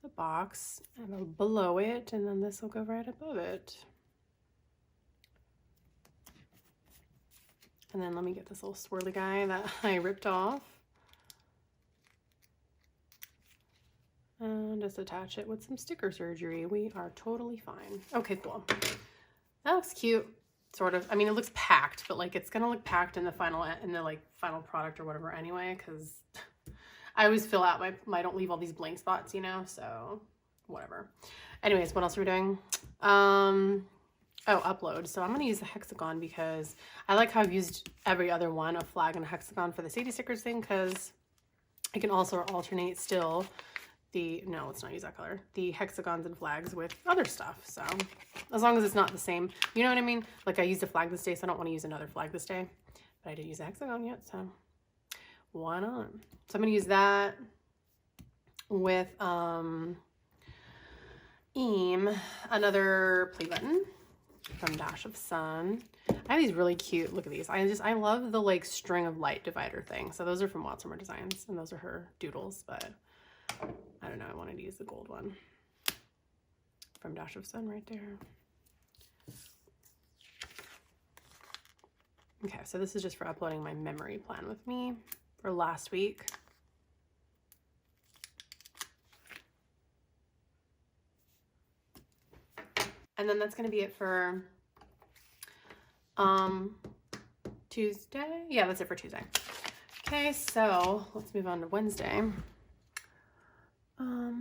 the box and below it, and then this will go right above it. And then let me get this little swirly guy that I ripped off. And just attach it with some sticker surgery. We are totally fine. Okay, cool. That looks cute, sort of. I mean, it looks packed, but like it's gonna look packed in the final product or whatever anyway, because I always fill out my don't leave all these blank spots, you know, so whatever. Anyways, what else are we doing? Oh, upload. So I'm gonna use the hexagon because I like how I've used every other one, a flag and a hexagon for the Sadie stickers thing, because I can also alternate still no, let's not use that color, the hexagons and flags with other stuff. So as long as it's not the same, you know what I mean? Like I used a flag this day, so I don't want to use another flag this day, but I didn't use a hexagon yet, so why not? So I'm gonna use that with another play button from Dash of Sun. I have these really cute, look at these. I love the like string of light divider thing. So those are from Wild Summer Designs, and those are her doodles, but I don't know, I wanted to use the gold one from Dash of Sun right there. Okay, so this is just for uploading my memory plan with me for last week. And then that's gonna be it for Tuesday. Yeah, that's it for Tuesday. Okay, so let's move on to Wednesday.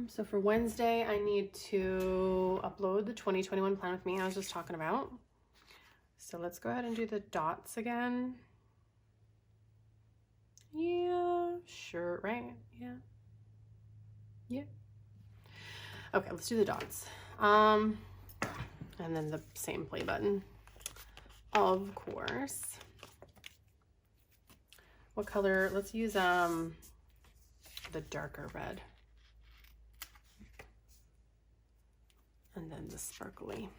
So for Wednesday, I need to upload the 2021 plan with me I was just talking about. So let's go ahead and do the dots again. Yeah, sure, right? Yeah. Yeah. Okay, let's do the dots. And then the same play button, of course. What color? Let's use the darker red. And then the sparkly.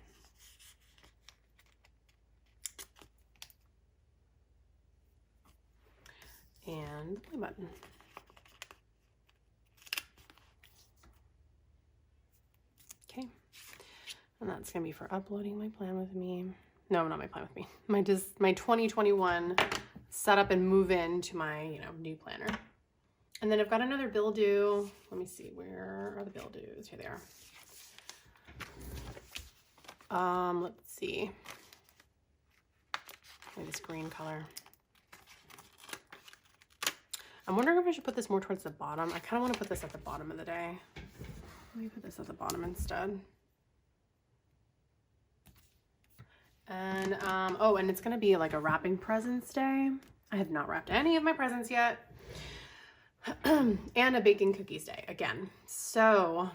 And the play button. Okay. And that's gonna be for uploading my plan with me. No, not my plan with me. My 2021 setup and move in to my, new planner. And then I've got another bill due. Let me see, where are the bill dues? Here they are. Let's see. Maybe this green color. I'm wondering if I should put this more towards the bottom. I kind of want to put this at the bottom of the day. Let me put this at the bottom instead. And, oh, and it's going to be like a wrapping presents day. I have not wrapped any of my presents yet. And a baking cookies day again. So,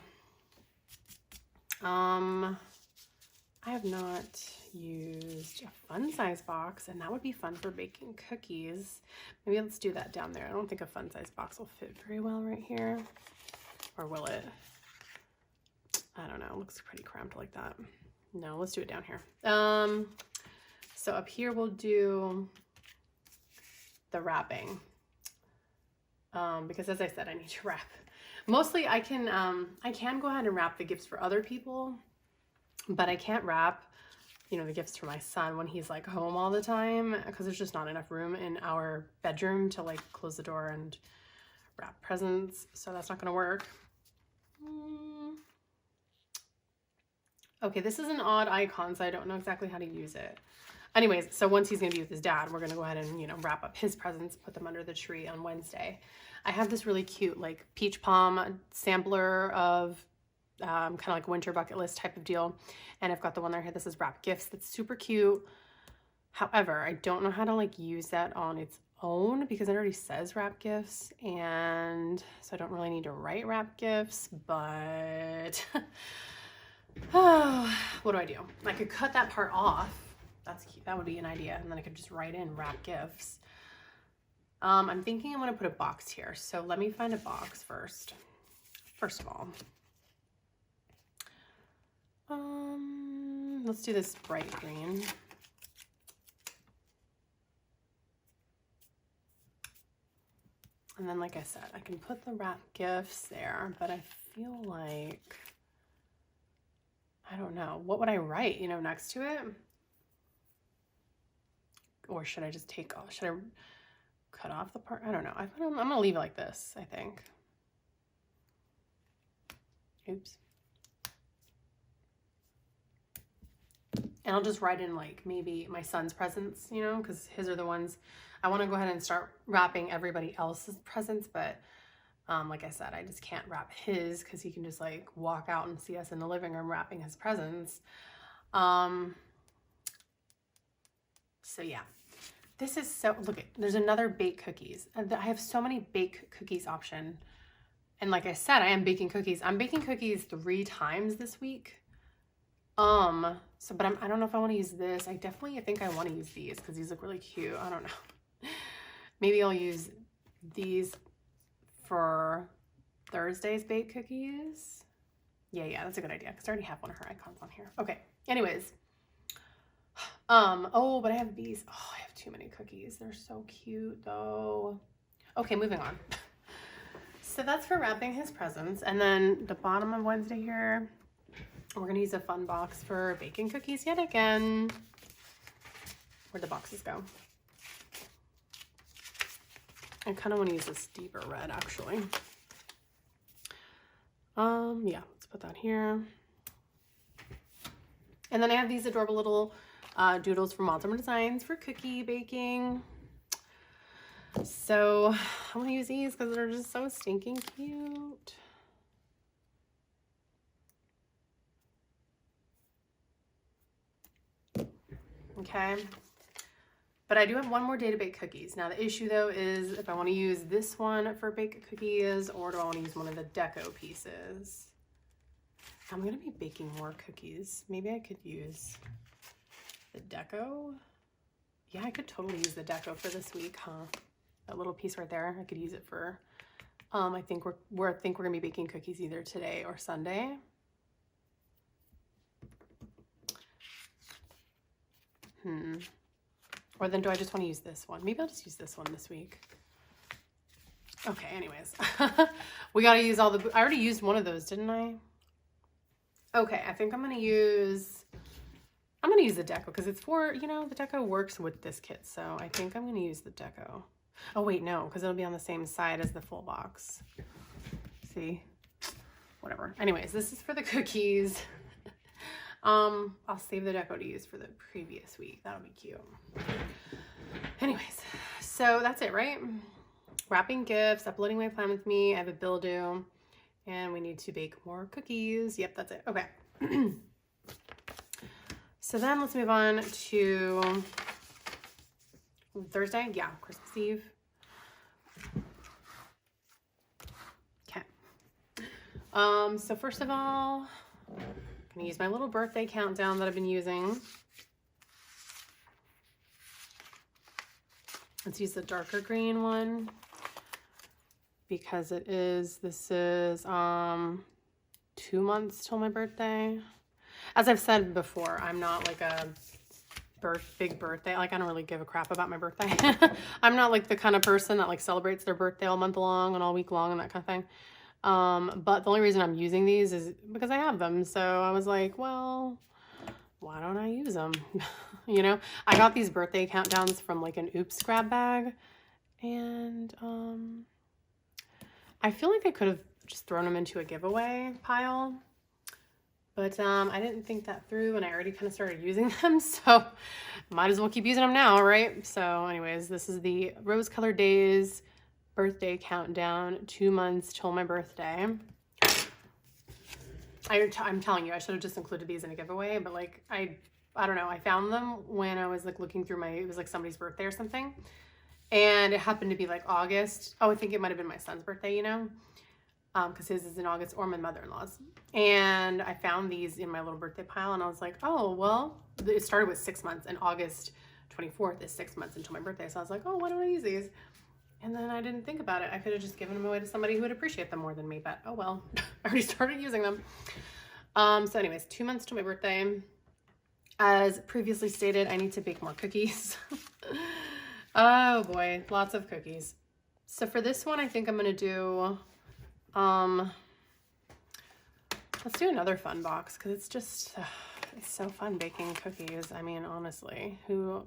I have not used a fun size box, and that would be fun for baking cookies. Maybe let's do that down there. I don't think a fun size box will fit very well right here. Or will it? I don't know. It looks pretty cramped like that. No, let's do it down here. So up here we'll do the wrapping. Because as I said, I need to wrap. Mostly I can go ahead and wrap the gifts for other people, but I can't wrap, the gifts for my son when he's like home all the time, because there's just not enough room in our bedroom to like close the door and wrap presents. So that's not gonna work. Okay, this is an odd icon, so I don't know exactly how to use it. Anyways, so once he's gonna be with his dad, we're gonna go ahead and, wrap up his presents, put them under the tree on Wednesday. I have this really cute like peach palm sampler of kind of like winter bucket list type of deal. And I've got the one right here. This is wrap gifts. That's super cute. However, I don't know how to like use that on its own because it already says wrap gifts. And so I don't really need to write wrap gifts, but what do I do? I could cut that part off. That's cute. That would be an idea. And then I could just write in wrap gifts. I'm thinking I'm going to put a box here. So let me find a box first. First of all, let's do this bright green. And then, like I said, I can put the wrap gifts there, but I feel like, I don't know, what would I write, next to it? Or should I just should I cut off the part? I don't know. I'm going to leave it like this, I think. Oops. And I'll just write in like maybe my son's presents, because his are the ones I want to go ahead and start wrapping everybody else's presents. But like I said, I just can't wrap his because he can just like walk out and see us in the living room wrapping his presents. So yeah, this is so, look, there's another bake cookies. I have so many bake cookies option And like I said, I am baking cookies. I'm baking cookies 3 times this week. But I don't know if I want to use this. I think I want to use these because these look really cute. I don't know. Maybe I'll use these for Thursday's baked cookies. Yeah, that's a good idea because I already have one of her icons on here. Okay, anyways. Oh, but I have these. Oh, I have too many cookies. They're so cute though. Okay, moving on. So that's for wrapping his presents. And then the bottom of Wednesday here, we're going to use a fun box for baking cookies yet again. Where'd the boxes go? I kind of want to use this deeper red, actually. Yeah, let's put that here. And then I have these adorable little doodles from Summer Designs for cookie baking. So I'm going to use these because they're just so stinking cute. Okay, but I do have one more day to bake cookies. Now the issue though is if I want to use this one for baked cookies or do I want to use one of the deco pieces. I'm going to be baking more cookies. Maybe I could use the deco. Yeah, I could totally use the deco for this week, huh? That little piece right there, I could use it for, I think we're going to be baking cookies either today or Sunday. Or then do I just want to use this one? Maybe I'll just use this one this week. Okay, anyways. We got to use all the... I already used one of those, didn't I? Okay, I think I'm going to use the deco because it's for, you know, the deco works with this kit. So I think I'm going to use the deco. Oh, wait, no, because it'll be on the same side as the full box. See? Whatever. Anyways, this is for the cookies. I'll save the deco to use for the previous week. That'll be cute. Anyways, so that's it, right? Wrapping gifts, uploading my plan with me. I have a bill due, and we need to bake more cookies. Yep, that's it. Okay. So then let's move on to Thursday. Yeah, Christmas Eve. Okay. So first of all, I'm gonna use my little birthday countdown that I've been using. Let's use the darker green one because this is 2 months till my birthday. As I've said before, I'm not like a big birthday, like I don't really give a crap about my birthday. I'm not like the kind of person that like celebrates their birthday all month long and all week long and that kind of thing. But the only reason I'm using these is because I have them. So I was like, well, why don't I use them? You know, I got these birthday countdowns from like an Oops grab bag, and I feel like I could have just thrown them into a giveaway pile, but I didn't think that through, and I already kind of started using them, so might as well keep using them now, right? So anyways, this is the Rose Colored Daze birthday countdown, 2 months till my birthday. I'm telling you, I should have just included these in a giveaway, but like, I don't know, I found them when I was like looking through it was like somebody's birthday or something, and it happened to be like August. Oh, I think it might have been my son's birthday, you know, because his is in August, or my mother-in-law's. And I found these in my little birthday pile, and I was like, oh, well, it started with 6 months, and August 24th is 6 months until my birthday. So I was like, oh, why don't I use these? And then I didn't think about it. I could have just given them away to somebody who would appreciate them more than me, but oh well, I already started using them. So anyways, 2 months to my birthday. As previously stated, I need to bake more cookies. Oh boy, lots of cookies. So for this one, I think I'm gonna do, let's do another fun box, because it's just, it's so fun baking cookies. I mean, honestly, who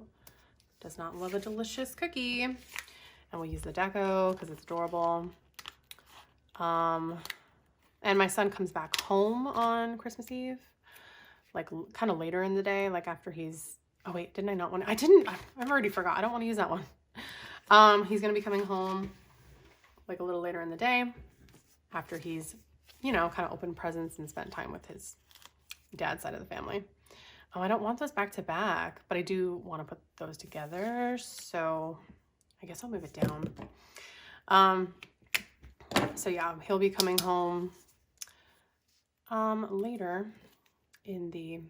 does not love a delicious cookie? And we'll use the deco because it's adorable. And my son comes back home on Christmas Eve, like kind of later in the day, like after he's, oh wait, didn't I not want to, I've already forgot. I don't want to use that one. He's going to be coming home like a little later in the day after he's, you know, kind of opened presents and spent time with his dad's side of the family. Oh, I don't want those back to back, but I do want to put those together. So I guess I'll move it down. So yeah, he'll be coming home later in the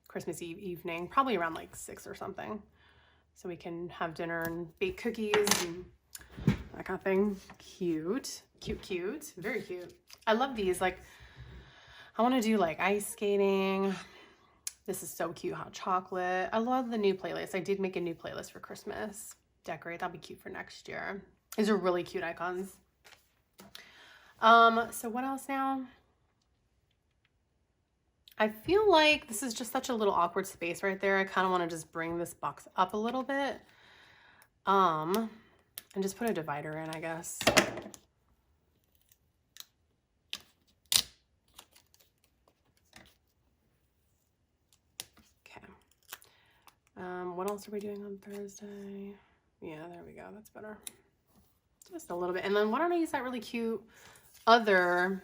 Christmas Eve evening, probably around like 6 or something. So we can have dinner and bake cookies and that kind of thing. Cute, cute, cute, very cute. I love these. Like, I want to do like ice skating. This is so cute, hot chocolate. I love the new playlist. I did make a new playlist for Christmas. Decorate, that'll be cute for next year. These are really cute icons. So what else now? I feel like this is just such a little awkward space right there. I kind of want to just bring this box up a little bit. And just put a divider in, I guess. Okay. What else are we doing on Thursday? Yeah, there we go. That's better. Just a little bit. And then why don't I use that really cute other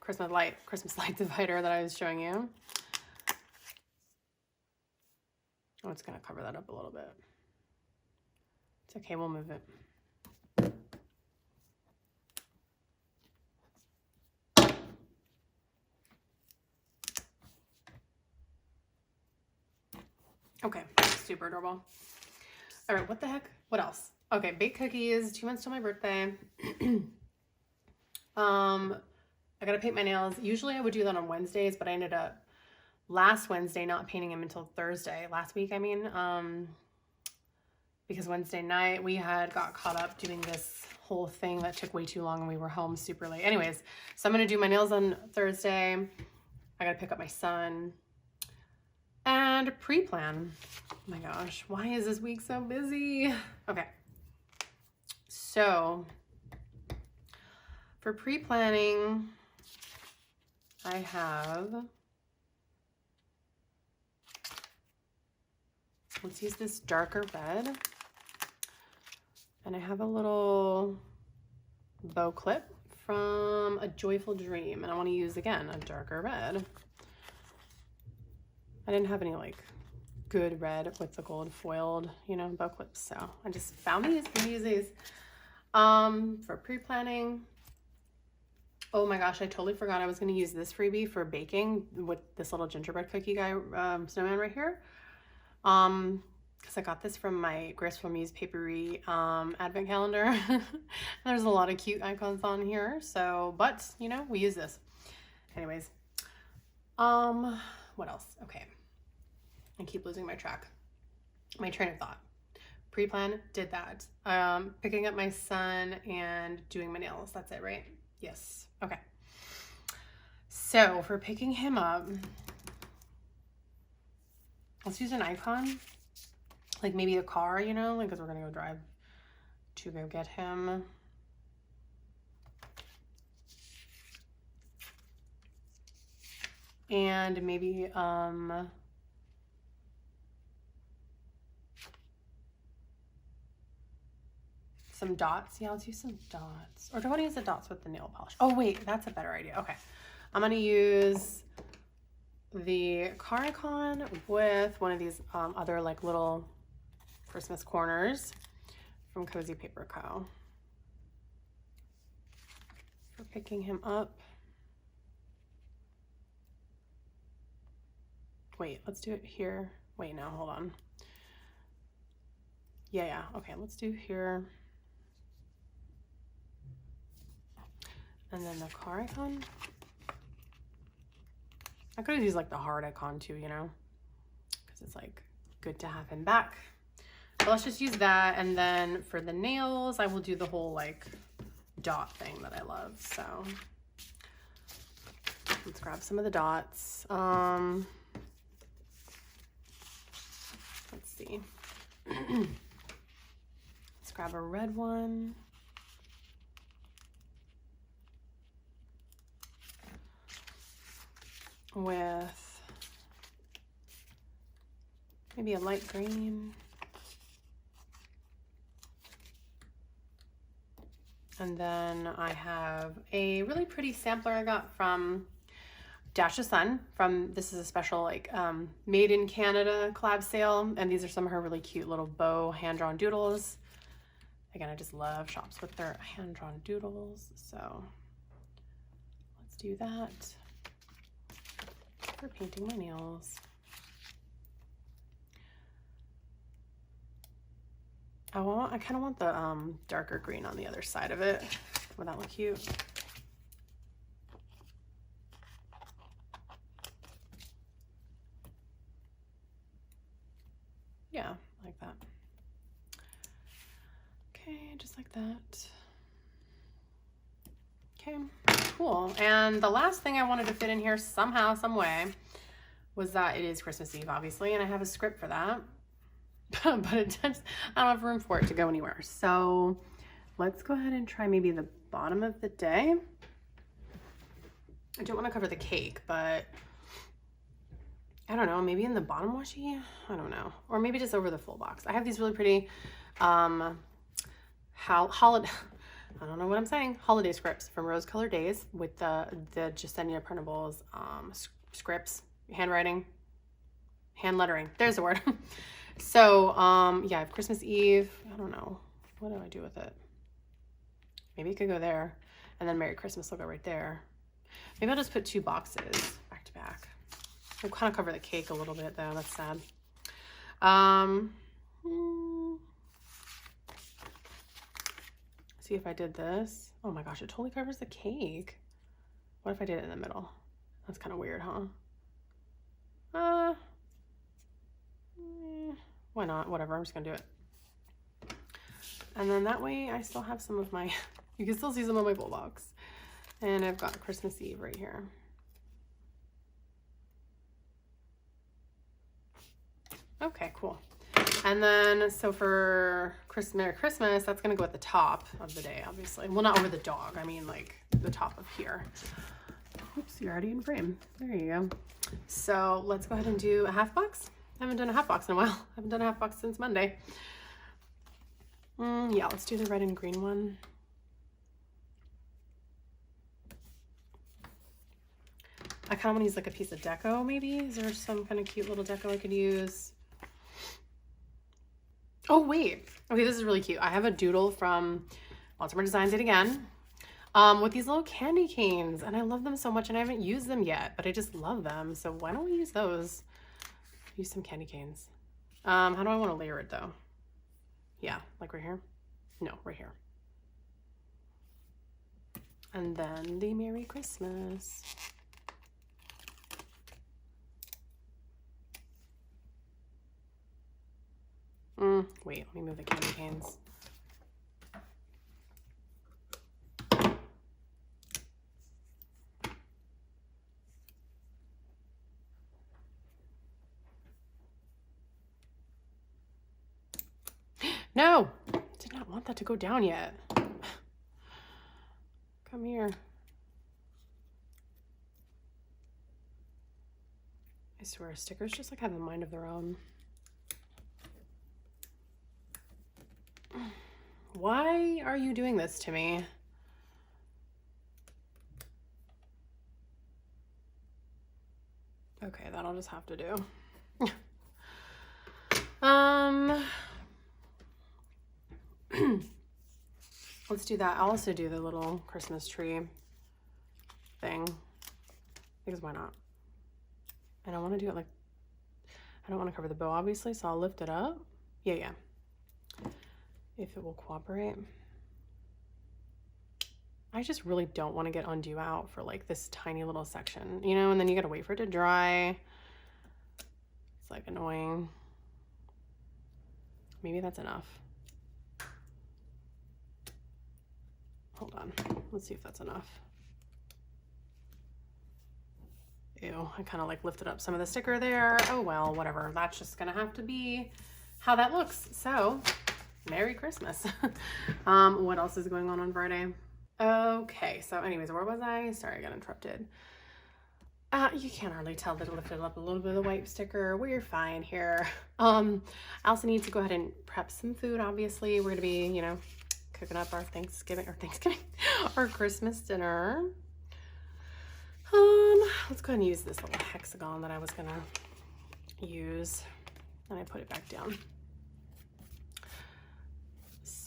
Christmas light divider that I was showing you. Oh, it's going to cover that up a little bit. It's okay, we'll move it. Okay, super adorable. All right, what the heck? What else? Okay, bake cookies, 2 months till my birthday. I gotta paint my nails. Usually I would do that on Wednesdays, but I ended up last Wednesday not painting them until Thursday. Last week, I mean, because Wednesday night we got caught up doing this whole thing that took way too long and we were home super late. Anyways, so I'm gonna do my nails on Thursday. I gotta pick up my son and pre-plan. Oh my gosh, why is this week so busy? Okay, so for pre-planning, I have, let's use this darker red. And I have a little bow clip from A Joyful Dream. And I want to use, again, a darker red. I didn't have any, like, good red with the gold foiled, you know, bow clips. So I just found these. I'm going to use these for pre-planning. Oh my gosh, I totally forgot I was going to use this freebie for baking with this little gingerbread cookie guy, snowman right here. Because I got this from my Graceful Muse papery advent calendar. There's a lot of cute icons on here. So, but, you know, we use this. Anyways. What else? Okay. I keep losing my train of thought. Pre-plan, did that. Picking up my son and doing my nails. That's it, right? Yes. Okay. So for picking him up, let's use an icon, like maybe a car, you know, like, because we're going to go drive to go get him. And maybe, some dots. Yeah, let's use some dots. Or do I want to use the dots with the nail polish? Oh, wait, that's a better idea. Okay. I'm going to use the car icon with one of these other like little Christmas corners from Cozy Paper Co. For picking him up. Wait, let's do it here. Wait, no, hold on. Yeah. Okay, let's do here. And then the car icon. I could have used like the heart icon too, you know, because it's like good to have him back. But let's just use that. And then for the nails, I will do the whole like dot thing that I love. So let's grab some of the dots. Let's see. Let's grab a red one. With maybe a light green. And then I have a really pretty sampler I got from Dash the Sun. This is a special like made in Canada collab sale. And these are some of her really cute little bow hand-drawn doodles. Again, I just love shops with their hand-drawn doodles, so let's do that for painting my nails. I kind of want the darker green on the other side of it. Would that look cute? Yeah, like that. Okay, just like that. Okay, cool. And the last thing I wanted to fit in here somehow, some way, was that it is Christmas Eve, obviously, and I have a script for that. But it just, I don't have room for it to go anywhere. So let's go ahead and try maybe the bottom of the day. I don't want to cover the cake, but I don't know, maybe in the bottom washi? I don't know. Or maybe just over the full box. I have these really pretty holiday, I don't know what I'm saying, holiday scripts from Colored Daze with the Jasenia printables scripts, handwriting, hand lettering. There's the word. So, yeah, I have Christmas Eve. I don't know. What do I do with it? Maybe it could go there. And then Merry Christmas will go right there. Maybe I'll just put 2 boxes back to back. I'll kind of cover the cake a little bit, though. That's sad. See if I did this. Oh my gosh, it totally covers the cake. What if I did it in the middle? That's kind of weird, huh? Why not? Whatever, I'm just gonna do it. And then that way I still have some of my, you can still see some of my full box. And I've got Christmas Eve right here. Okay, cool. And then, so for Merry Christmas, that's gonna go at the top of the day, obviously. Well, not over the dog, I mean like the top of here. Oops, you're already in frame. There you go. So let's go ahead and do a half box. I haven't done a half box in a while. I haven't done a half box since Monday. Yeah, let's do the red and green one. I kind of want to use like a piece of deco, maybe. Is there some kind of cute little deco I could use? Oh, wait. Okay, this is really cute. I have a doodle from Baltimore Designs It Again with these little candy canes. And I love them so much, and I haven't used them yet, but I just love them. So why don't we use those? Use some candy canes. How do I want to layer it, though? Yeah, like right here? No, right here. And then the Merry Christmas. Wait, let me move the candy canes. No, did not want that to go down yet. Come here. I swear, stickers just like have a mind of their own. Why are you doing this to me? Okay, that'll just have to do. Let's do that. I'll also do the little Christmas tree thing, because why not? And I want to do it like, I don't want to cover the bow obviously, so I'll lift it up. Yeah. If it will cooperate. I just really don't want to get undue out for like this tiny little section, you know, and then you gotta wait for it to dry. It's like annoying. Maybe that's enough. Hold on, let's see if that's enough. Ew, I kind of like lifted up some of the sticker there. Oh well, whatever. That's just gonna have to be how that looks. So, Merry Christmas. What else is going on Friday? Okay, so anyways, where was I? Sorry, I got interrupted. You can't hardly tell that I lifted up a little bit of the white sticker. We're fine here. I also need to go ahead and prep some food, obviously. We're gonna be, you know, cooking up our our Christmas dinner. Let's go ahead and use this little hexagon that I was gonna use, and I put it back down.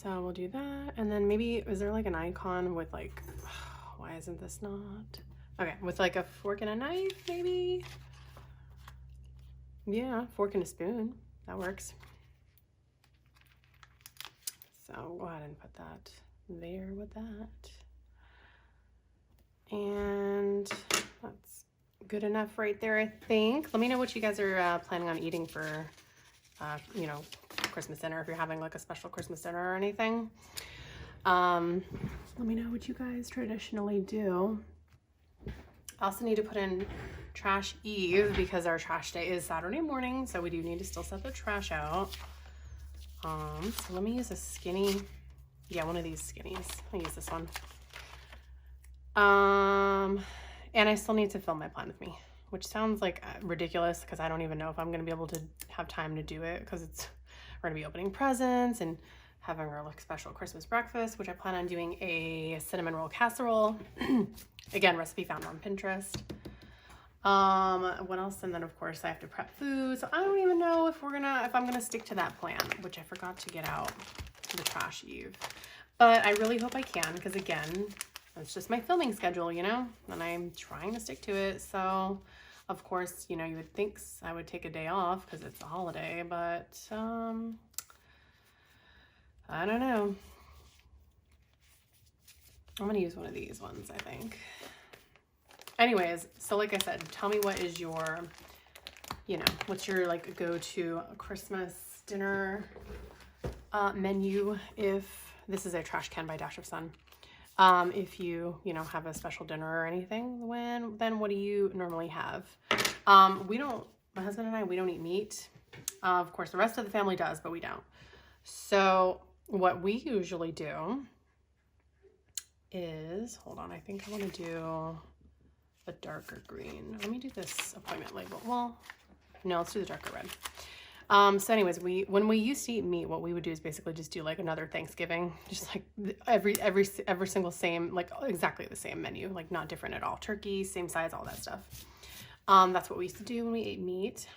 So we'll do that. And then maybe, is there like an icon with like, why isn't this not? Okay, with like a fork and a knife, maybe? Yeah, fork and a spoon. That works. So go ahead and put that there with that. And that's good enough right there, I think. Let me know what you guys are planning on eating for, you know, Christmas dinner, if you're having like a special Christmas dinner or anything. Let me know what you guys traditionally do. I also need to put in trash eve because our trash day is Saturday morning, so we do need to still set the trash out. So let me use a skinny, yeah, one of these skinnies. I'll use this one. And I still need to film my plan with me, which sounds like ridiculous because I don't even know if I'm going to be able to have time to do it, because we're going to be opening presents and having our like special Christmas breakfast, which I plan on doing a cinnamon roll casserole. Again, recipe found on Pinterest. What else? And then of course I have to prep food. So I don't even know if I'm gonna stick to that plan, which I forgot to get out the trash eve. But I really hope I can, because again, it's just my filming schedule, you know, and I'm trying to stick to it. So of course, you know, you would think I would take a day off because it's a holiday, but I don't know. I'm gonna use one of these ones, I think. Anyways, so like I said, tell me what is your, you know, what's your like go-to Christmas dinner menu, if this is a trash can by Dash of Sun. If you know, have a special dinner or anything, then what do you normally have? My husband and I, we don't eat meat. Of course, the rest of the family does, but we don't. So what we usually do is, hold on, I think I want to do a darker green. Let me do this appointment label. Well, no, let's do the darker red. So anyways, when we used to eat meat, what we would do is basically just do like another Thanksgiving, just like every single same, like exactly the same menu, like not different at all. Turkey, same size, all that stuff. That's what we used to do when we ate meat.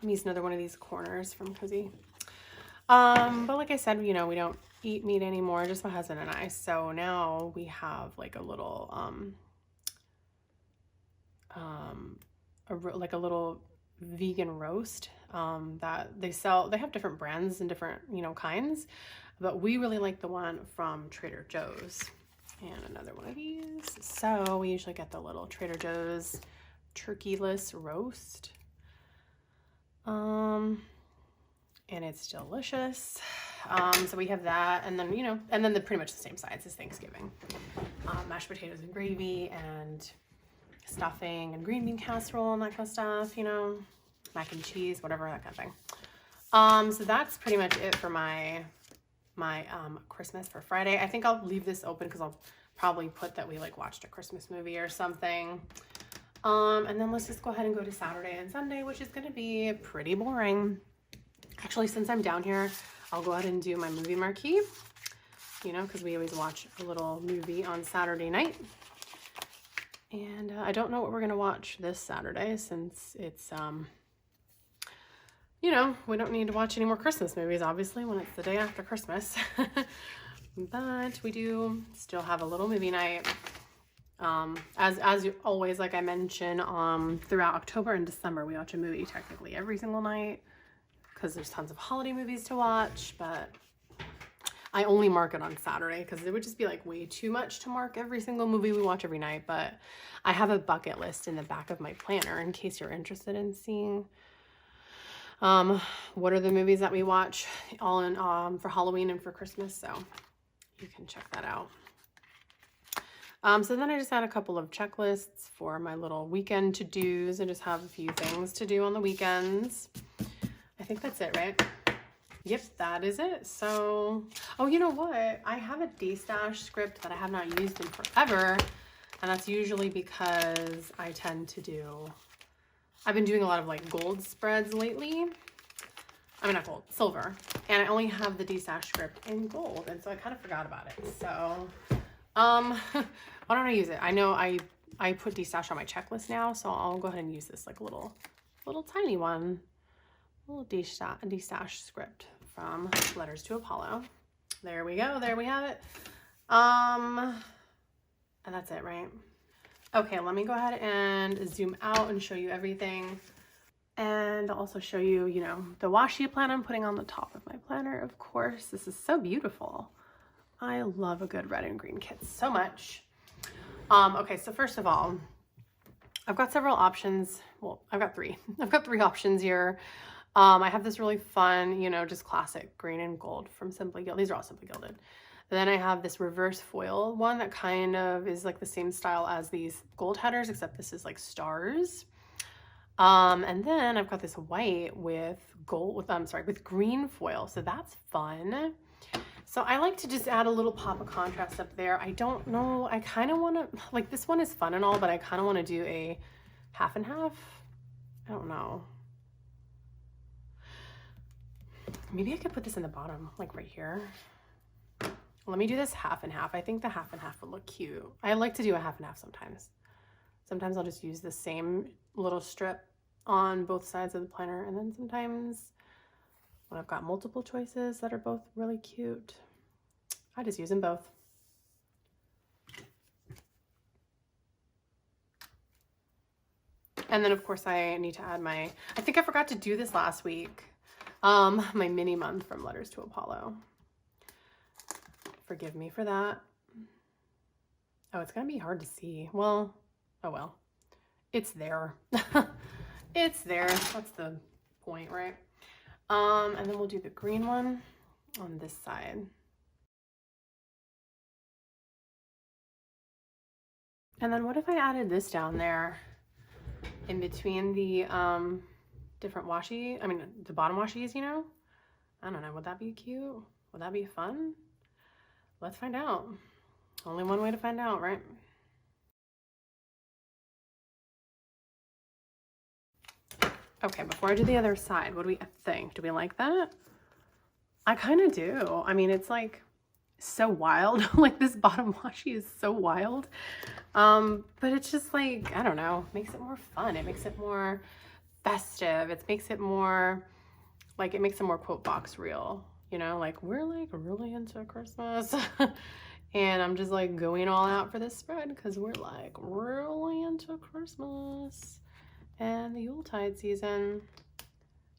Let me use another one of these corners from Cozy. But like I said, you know, we don't eat meat anymore, just my husband and I. So now we have like a little, like a little vegan roast that they sell. They have different brands and different, you know, kinds, but we really like the one from Trader Joe's. And another one of these. So we usually get the little Trader Joe's turkeyless roast. And it's delicious. So we have that, and then, you know, and then pretty much the same size as Thanksgiving. Mashed potatoes and gravy and stuffing and green bean casserole and that kind of stuff, you know, mac and cheese, whatever, that kind of thing. So that's pretty much it for my Christmas for Friday. I think I'll leave this open because I'll probably put that we like watched a Christmas movie or something. And then let's just go ahead and go to Saturday and Sunday, which is going to be pretty boring. Actually, since I'm down here, I'll go ahead and do my movie marquee, you know, because we always watch a little movie on Saturday night. And I don't know what we're going to watch this Saturday, since it's, you know, we don't need to watch any more Christmas movies, obviously, when it's the day after Christmas. But we do still have a little movie night. As always, like I mentioned, throughout October and December, we watch a movie technically every single night because there's tons of holiday movies to watch, but I only mark it on Saturday because it would just be like way too much to mark every single movie we watch every night. But I have a bucket list in the back of my planner in case you're interested in seeing what are the movies that we watch all in for Halloween and for Christmas. So you can check that out. So then I just had a couple of checklists for my little weekend to-dos. I just have a few things to do on the weekends. I think that's it, right? Yep, that is it. So, oh, you know what? I have a Destash script that I have not used in forever. And that's usually because I've been doing a lot of like gold spreads lately. I mean, not gold, silver. And I only have the Destash script in gold. And so I kind of forgot about it. So, why don't I use it? I know I put Destash on my checklist now, so I'll go ahead and use this like a little tiny one. A little Destash script from Letters to Apollo. There we go. There we have it. And that's it, right? Okay, let me go ahead and zoom out and show you everything. And I'll also show you, you know, the washi plan I'm putting on the top of my planner, of course. This is so beautiful. I love a good red and green kit so much. Okay, so first of all, I've got several options. Well, I've got three. I've got three options here. I have this really fun, you know, just classic green and gold from Simply Gilded. These are all Simply Gilded. Then I have this reverse foil one that kind of is like the same style as these gold headers, except this is like stars. And then I've got this white with with green foil. So that's fun. So I like to just add a little pop of contrast up there. I don't know. I kind of want to, like, this one is fun and all, but I kind of want to do a half and half. I don't know. Maybe I could put this in the bottom, like right here. Let me do this half and half. I think the half and half would look cute. I like to do a half and half sometimes. Sometimes I'll just use the same little strip on both sides of the planner. And then sometimes when I've got multiple choices that are both really cute, I just use them both. And then of course I need to add I think I forgot to do this last week. My mini month from Letters to Apollo. Forgive me for that. Oh, it's gonna be hard to see. Well, oh well. It's there. It's there. That's the point, right? And then we'll do the green one on this side. And then what if I added this down there in between the different washi, the bottom washies, you know? I don't know, would that be cute? Would that be fun? Let's find out. Only one way to find out, right? Okay, before I do the other side, what do we think? Do we like that? I kind of do. I mean, it's like so wild. Like this bottom washi is so wild. But it's just like, I don't know, makes it more fun. It makes it more festive. It makes it more like, it makes it more quote box real, you know, like we're like really into Christmas. And I'm just like going all out for this spread because we're like really into Christmas and the Yuletide season.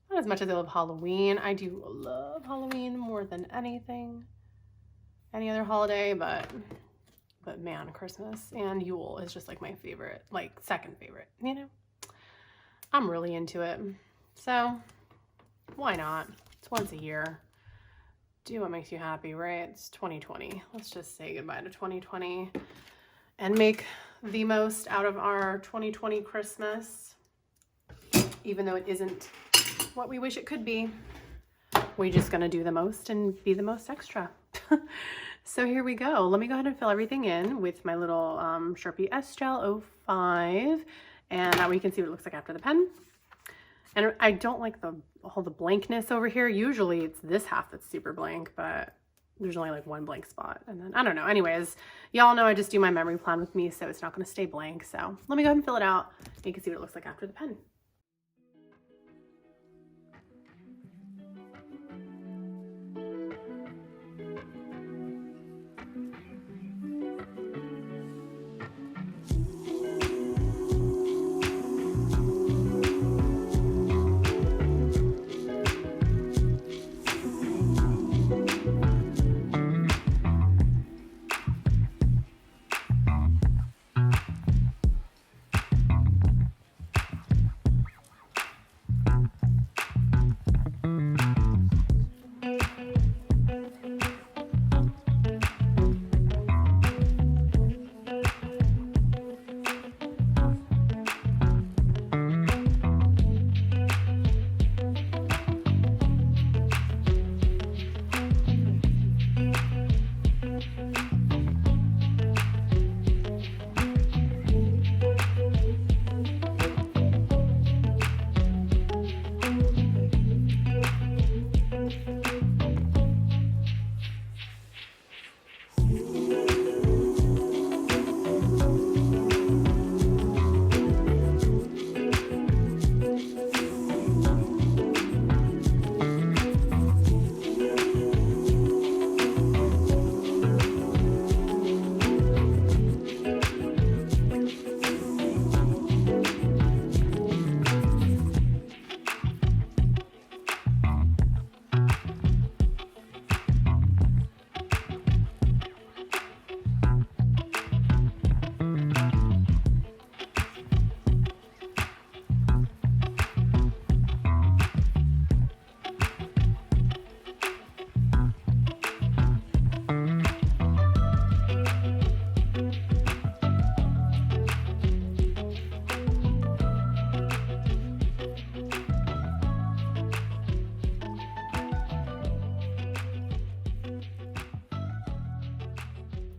Not as much as I love Halloween. I do love Halloween more than anything, any other holiday, but man, Christmas and Yule is just like my favorite, like second favorite, you know? I'm really into it. So why not? It's once a year. Do what makes you happy, right? It's 2020. Let's just say goodbye to 2020 and make the most out of our 2020 Christmas, even though it isn't what we wish it could be. We're just gonna do the most and be the most extra. So here we go. Let me go ahead and fill everything in with my little Sharpie S-Gel 05, and that way you can see what it looks like after the pen. And I don't like all the blankness over here. Usually it's this half that's super blank, but there's only like one blank spot. And then, I don't know. Anyways, y'all know I just do my memory plan with me, so it's not gonna stay blank. So let me go ahead and fill it out. You can see what it looks like after the pen.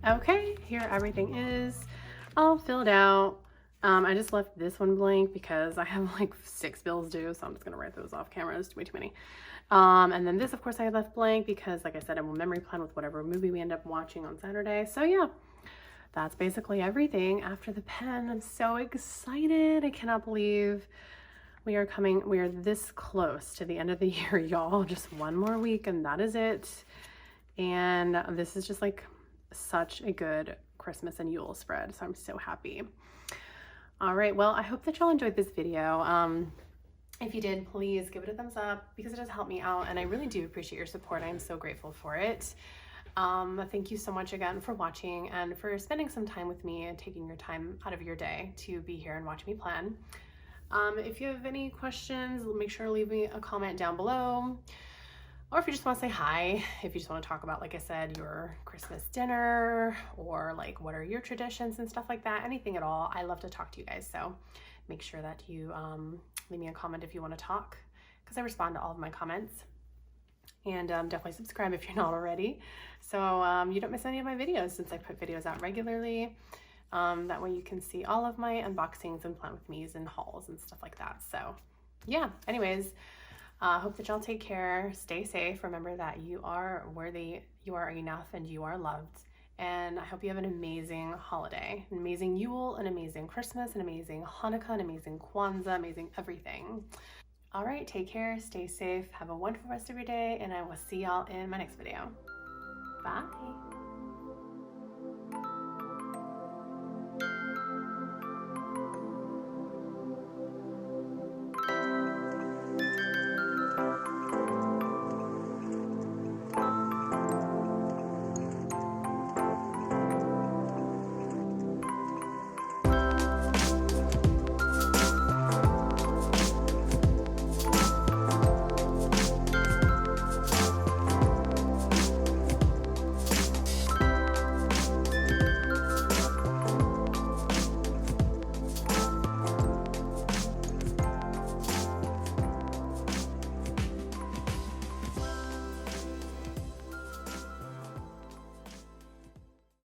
Okay, here everything is all filled out. I just left this one blank because I have like 6 bills due, so I'm just gonna write those off camera. It's way too many. And then this, of course, I left blank because, like I said, I will memory plan with whatever movie we end up watching on Saturday. So yeah, that's basically everything after the pen. I'm so excited. I cannot believe we are this close to the end of the year, y'all. Just one more week and that is it. And this is just like such a good Christmas and Yule spread, so I'm so happy. All right, well, I hope that y'all enjoyed this video. If you did, please give it a thumbs up because it does help me out, and I really do appreciate your support. I'm so grateful for it. Thank you so much again for watching and for spending some time with me and taking your time out of your day to be here and watch me plan. If you have any questions, make sure to leave me a comment down below. Or if you just want to say hi, if you just want to talk about, like I said, your Christmas dinner or like what are your traditions and stuff like that, anything at all, I love to talk to you guys. So make sure that you leave me a comment if you want to talk, because I respond to all of my comments. And definitely subscribe if you're not already, so you don't miss any of my videos, since I put videos out regularly. That way you can see all of my unboxings and plan with me's and hauls and stuff like that. So yeah, anyways, hope that y'all take care, stay safe, remember that you are worthy, you are enough, and you are loved. And I hope you have an amazing holiday, an amazing Yule, an amazing Christmas, an amazing Hanukkah, an amazing Kwanzaa, amazing everything. All right, take care, stay safe, have a wonderful rest of your day, and I will see y'all in my next video. Bye.